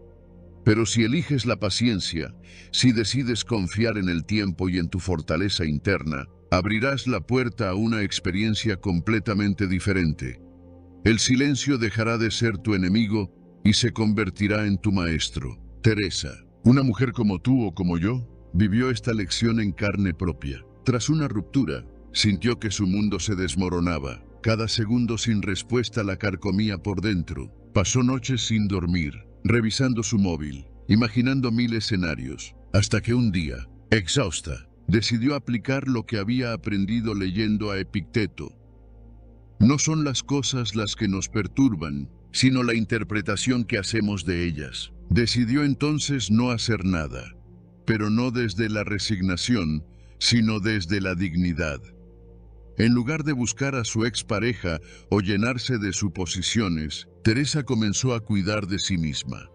S1: Pero si eliges la paciencia, si decides confiar en el tiempo y en tu fortaleza interna, abrirás la puerta a una experiencia completamente diferente. El silencio dejará de ser tu enemigo y se convertirá en tu maestro. Teresa, una mujer como tú o como yo, vivió esta lección en carne propia. Tras una ruptura, sintió que su mundo se desmoronaba. Cada segundo sin respuesta la carcomía por dentro. Pasó noches sin dormir, revisando su móvil, imaginando mil escenarios, hasta que un día, exhausta, decidió aplicar lo que había aprendido leyendo a Epicteto. No son las cosas las que nos perturban, sino la interpretación que hacemos de ellas. Decidió entonces no hacer nada, pero no desde la resignación, sino desde la dignidad. En lugar de buscar a su expareja o llenarse de suposiciones, Teresa comenzó a cuidar de sí misma.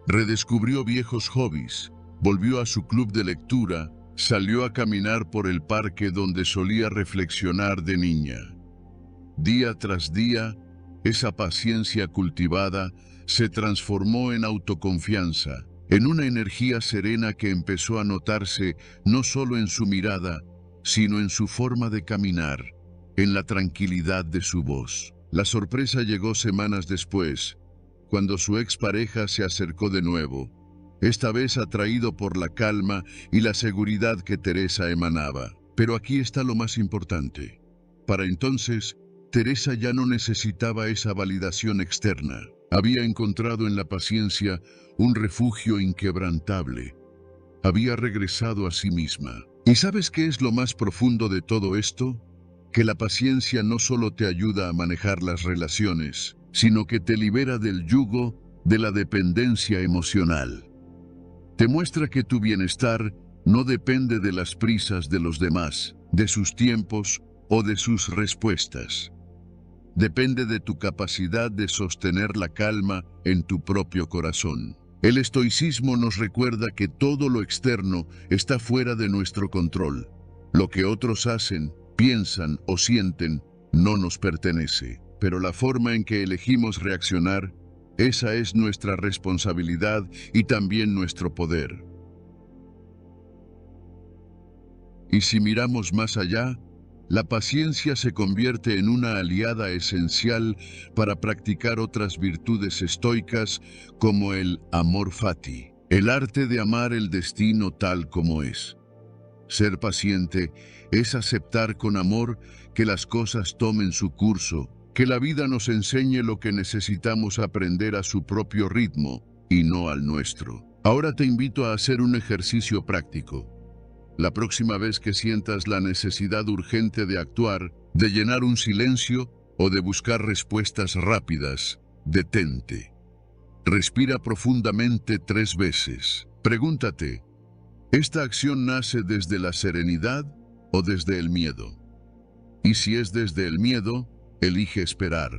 S1: Redescubrió viejos hobbies, volvió a su club de lectura, salió a caminar por el parque donde solía reflexionar de niña. Día tras día, esa paciencia cultivada se transformó en autoconfianza, en una energía serena que empezó a notarse no solo en su mirada, sino en su forma de caminar, en la tranquilidad de su voz. La sorpresa llegó semanas después, cuando su expareja se acercó de nuevo, esta vez atraído por la calma y la seguridad que Teresa emanaba. Pero aquí está lo más importante. Para entonces, Teresa ya no necesitaba esa validación externa. Había encontrado en la paciencia un refugio inquebrantable. Había regresado a sí misma. ¿Y sabes qué es lo más profundo de todo esto? Que la paciencia no solo te ayuda a manejar las relaciones, sino que te libera del yugo de la dependencia emocional. Te muestra que tu bienestar no depende de las prisas de los demás, de sus tiempos o de sus respuestas. Depende de tu capacidad de sostener la calma en tu propio corazón. El estoicismo nos recuerda que todo lo externo está fuera de nuestro control. Lo que otros hacen, piensan o sienten no nos pertenece, pero la forma en que elegimos reaccionar, esa es nuestra responsabilidad y también nuestro poder. Y si miramos más allá, la paciencia se convierte en una aliada esencial para practicar otras virtudes estoicas como el amor fati, el arte de amar el destino tal como es. Ser paciente es aceptar con amor que las cosas tomen su curso, que la vida nos enseñe lo que necesitamos aprender a su propio ritmo y no al nuestro. Ahora te invito a hacer un ejercicio práctico. La próxima vez que sientas la necesidad urgente de actuar, de llenar un silencio o de buscar respuestas rápidas, detente. Respira profundamente 3 veces. Pregúntate, ¿esta acción nace desde la serenidad o desde el miedo? Y si es desde el miedo, elige esperar.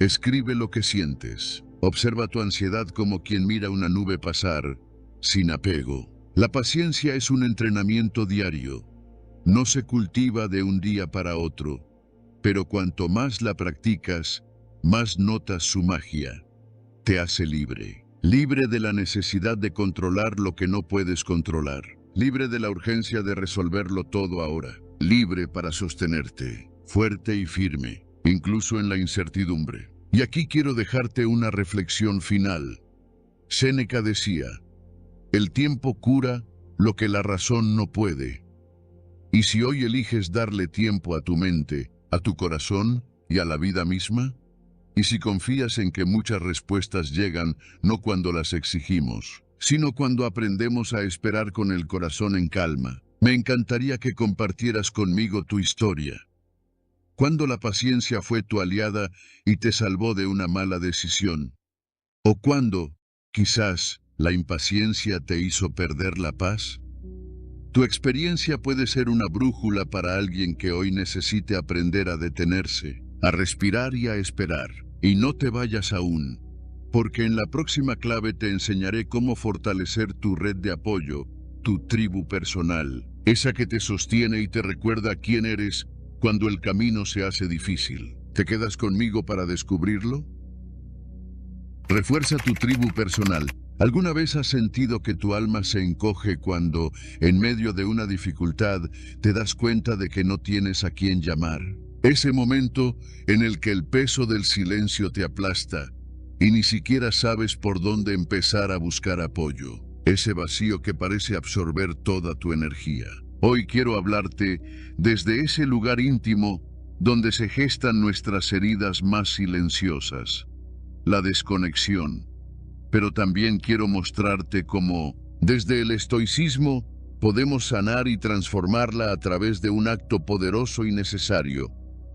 S1: Escribe lo que sientes. Observa tu ansiedad como quien mira una nube pasar, sin apego. La paciencia es un entrenamiento diario. No se cultiva de un día para otro, pero cuanto más la practicas, más notas su magia. Te hace libre. Libre de la necesidad de controlar lo que no puedes controlar. Libre de la urgencia de resolverlo todo ahora. Libre para sostenerte, fuerte y firme, incluso en la incertidumbre. Y aquí quiero dejarte una reflexión final. Séneca decía, el tiempo cura lo que la razón no puede. Y si hoy eliges darle tiempo a tu mente, a tu corazón y a la vida misma, y si confías en que muchas respuestas llegan no cuando las exigimos, sino cuando aprendemos a esperar con el corazón en calma, me encantaría que compartieras conmigo tu historia. ¿Cuándo la paciencia fue tu aliada y te salvó de una mala decisión? ¿O cuándo, quizás, la impaciencia te hizo perder la paz? Tu experiencia puede ser una brújula para alguien que hoy necesite aprender a detenerse, a respirar y a esperar. Y no te vayas aún, porque en la próxima clave te enseñaré cómo fortalecer tu red de apoyo, tu tribu personal, esa que te sostiene y te recuerda quién eres cuando el camino se hace difícil. ¿Te quedas conmigo para descubrirlo? Refuerza tu tribu personal. ¿Alguna vez has sentido que tu alma se encoge cuando, en medio de una dificultad, te das cuenta de que no tienes a quién llamar? Ese momento en el que el peso del silencio te aplasta y ni siquiera sabes por dónde empezar a buscar apoyo. Ese vacío que parece absorber toda tu energía. Hoy quiero hablarte desde ese lugar íntimo donde se gestan nuestras heridas más silenciosas, la desconexión. Pero también quiero mostrarte cómo, desde el estoicismo, podemos sanar y transformarla a través de un acto poderoso y necesario: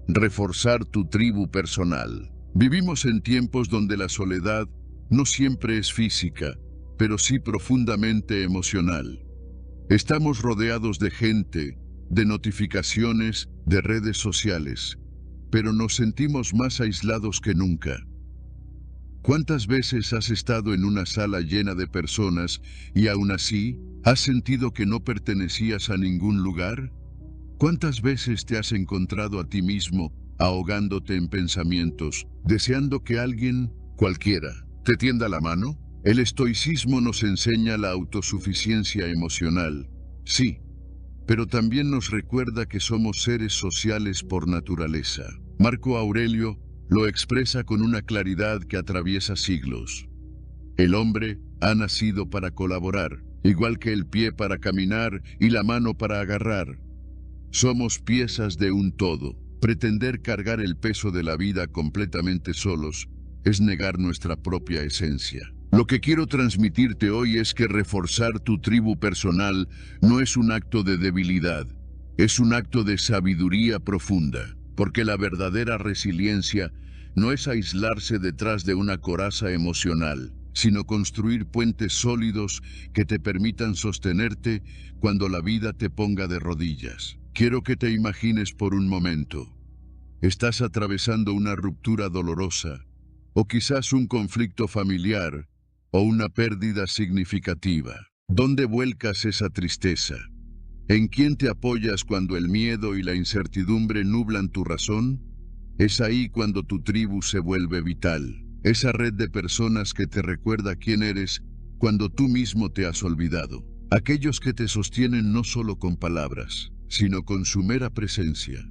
S1: reforzar tu tribu personal. Vivimos en tiempos donde la soledad no siempre es física, pero sí profundamente emocional. Estamos rodeados de gente, de notificaciones, de redes sociales, pero nos sentimos más aislados que nunca. ¿Cuántas veces has estado en una sala llena de personas y aún así has sentido que no pertenecías a ningún lugar? ¿Cuántas veces te has encontrado a ti mismo ahogándote en pensamientos, deseando que alguien, cualquiera, te tienda la mano? El estoicismo nos enseña la autosuficiencia emocional, sí, pero también nos recuerda que somos seres sociales por naturaleza. Marco Aurelio lo expresa con una claridad que atraviesa siglos. El hombre ha nacido para colaborar, igual que el pie para caminar y la mano para agarrar. Somos piezas de un todo. Pretender cargar el peso de la vida completamente solos es negar nuestra propia esencia. Lo que quiero transmitirte hoy es que reforzar tu tribu personal no es un acto de debilidad, es un acto de sabiduría profunda, porque la verdadera resiliencia no es aislarse detrás de una coraza emocional, sino construir puentes sólidos que te permitan sostenerte cuando la vida te ponga de rodillas. Quiero que te imagines por un momento. Estás atravesando una ruptura dolorosa, o quizás un conflicto familiar, o una pérdida significativa. ¿Dónde vuelcas esa tristeza? ¿En quién te apoyas cuando el miedo y la incertidumbre nublan tu razón? Es ahí cuando tu tribu se vuelve vital. Esa red de personas que te recuerda quién eres cuando tú mismo te has olvidado. Aquellos que te sostienen no solo con palabras, sino con su mera presencia.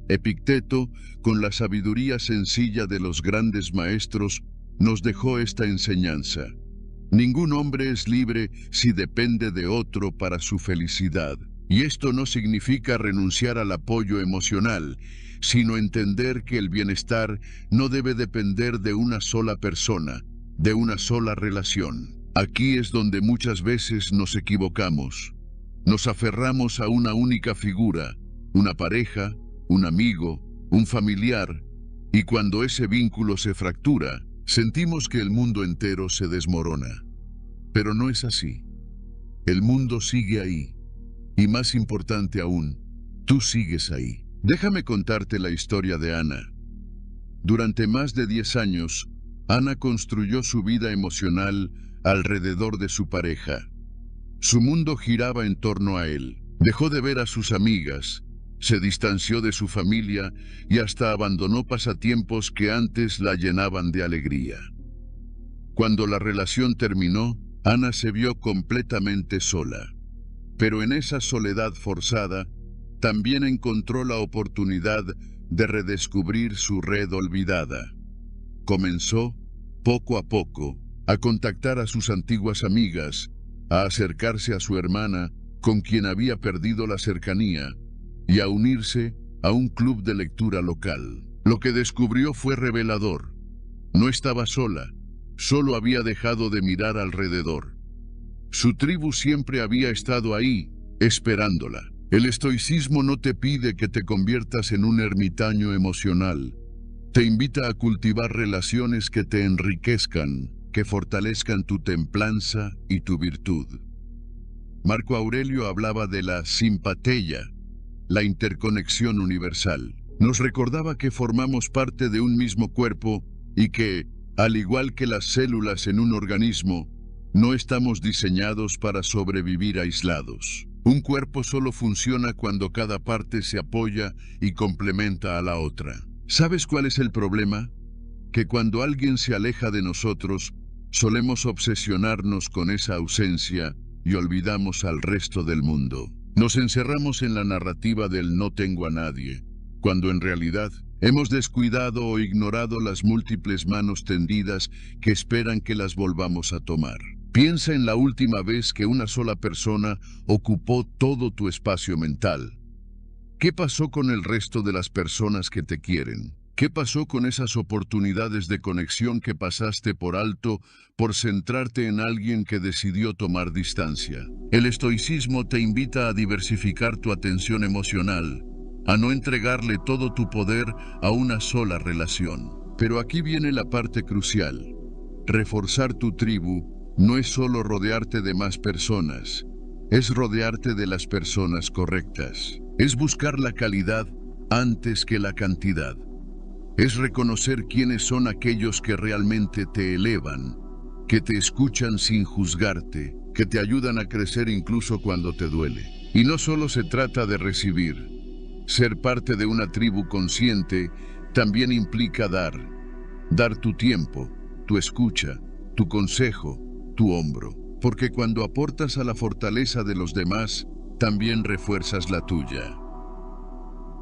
S1: Epicteto, con la sabiduría sencilla de los grandes maestros, nos dejó esta enseñanza. Ningún hombre es libre si depende de otro para su felicidad. Y esto no significa renunciar al apoyo emocional, sino entender que el bienestar no debe depender de una sola persona, de una sola relación. Aquí es donde muchas veces nos equivocamos. Nos aferramos a una única figura, una pareja, un amigo, un familiar, y cuando ese vínculo se fractura, sentimos que el mundo entero se desmorona. Pero no es así. El mundo sigue ahí. Y más importante aún, tú sigues ahí. Déjame contarte la historia de Ana. Durante más de 10 años, Ana construyó su vida emocional alrededor de su pareja. Su mundo giraba en torno a él. Dejó de ver a sus amigas, se distanció de su familia y hasta abandonó pasatiempos que antes la llenaban de alegría. Cuando la relación terminó, Ana se vio completamente sola. Pero en esa soledad forzada, también encontró la oportunidad de redescubrir su red olvidada. Comenzó, poco a poco, a contactar a sus antiguas amigas, a acercarse a su hermana, con quien había perdido la cercanía, y a unirse a un club de lectura local. Lo que descubrió fue revelador. No estaba sola, solo había dejado de mirar alrededor. Su tribu siempre había estado ahí, esperándola. El estoicismo no te pide que te conviertas en un ermitaño emocional. Te invita a cultivar relaciones que te enriquezcan, que fortalezcan tu templanza y tu virtud. Marco Aurelio hablaba de la simpateia, la interconexión universal. Nos recordaba que formamos parte de un mismo cuerpo y que, al igual que las células en un organismo, no estamos diseñados para sobrevivir aislados. Un cuerpo solo funciona cuando cada parte se apoya y complementa a la otra. ¿Sabes cuál es el problema? Que cuando alguien se aleja de nosotros, solemos obsesionarnos con esa ausencia y olvidamos al resto del mundo. Nos encerramos en la narrativa del no tengo a nadie, cuando en realidad hemos descuidado o ignorado las múltiples manos tendidas que esperan que las volvamos a tomar. Piensa en la última vez que una sola persona ocupó todo tu espacio mental. ¿Qué pasó con el resto de las personas que te quieren? ¿Qué pasó con esas oportunidades de conexión que pasaste por alto por centrarte en alguien que decidió tomar distancia? El estoicismo te invita a diversificar tu atención emocional, a no entregarle todo tu poder a una sola relación. Pero aquí viene la parte crucial. Reforzar tu tribu no es solo rodearte de más personas, es rodearte de las personas correctas. Es buscar la calidad antes que la cantidad. Es reconocer quiénes son aquellos que realmente te elevan, que te escuchan sin juzgarte, que te ayudan a crecer incluso cuando te duele. Y no solo se trata de recibir. Ser parte de una tribu consciente también implica dar. Dar tu tiempo, tu escucha, tu consejo, tu hombro. Porque cuando aportas a la fortaleza de los demás, también refuerzas la tuya.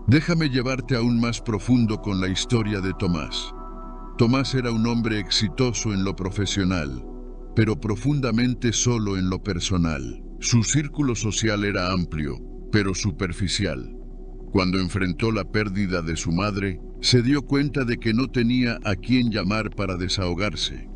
S1: Déjame llevarte aún más profundo con la historia de Tomás. Tomás era un hombre exitoso en lo profesional, pero profundamente solo en lo personal. Su círculo social era amplio, pero superficial. Cuando enfrentó la pérdida de su madre, se dio cuenta de que no tenía a quién llamar para desahogarse.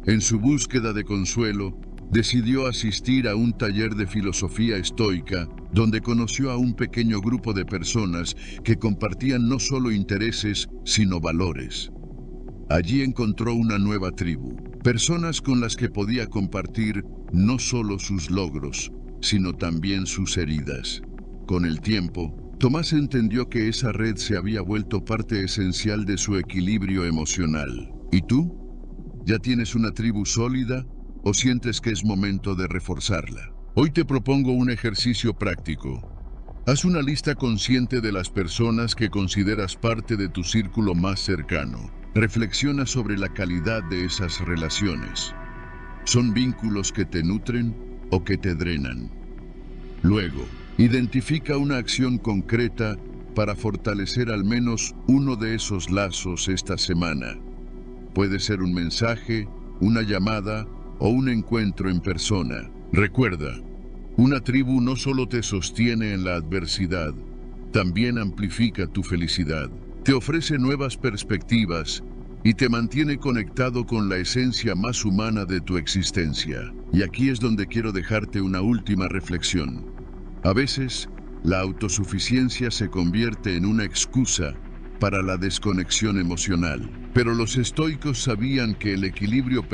S1: En su búsqueda de consuelo, decidió asistir a un taller de filosofía estoica, donde conoció a un pequeño grupo de personas que compartían no solo intereses, sino valores. Allí encontró una nueva tribu, personas con las que podía compartir no solo sus logros, sino también sus heridas. Con el tiempo, Tomás entendió que esa red se había vuelto parte esencial de su equilibrio emocional. ¿Y tú? ¿Ya tienes una tribu sólida o sientes que es momento de reforzarla? Hoy te propongo un ejercicio práctico. Haz una lista consciente de las personas que consideras parte de tu círculo más cercano. Reflexiona sobre la calidad de esas relaciones. ¿Son vínculos que te nutren o que te drenan? Luego, identifica una acción concreta para fortalecer al menos uno de esos lazos esta semana. Puede ser un mensaje, una llamada o un encuentro en persona. Recuerda, una tribu no solo te sostiene en la adversidad, también amplifica tu felicidad. Te ofrece nuevas perspectivas y te mantiene conectado con la esencia más humana de tu existencia. Y aquí es donde quiero dejarte una última reflexión. A veces, la autosuficiencia se convierte en una excusa para la desconexión emocional. Pero los estoicos sabían que el equilibrio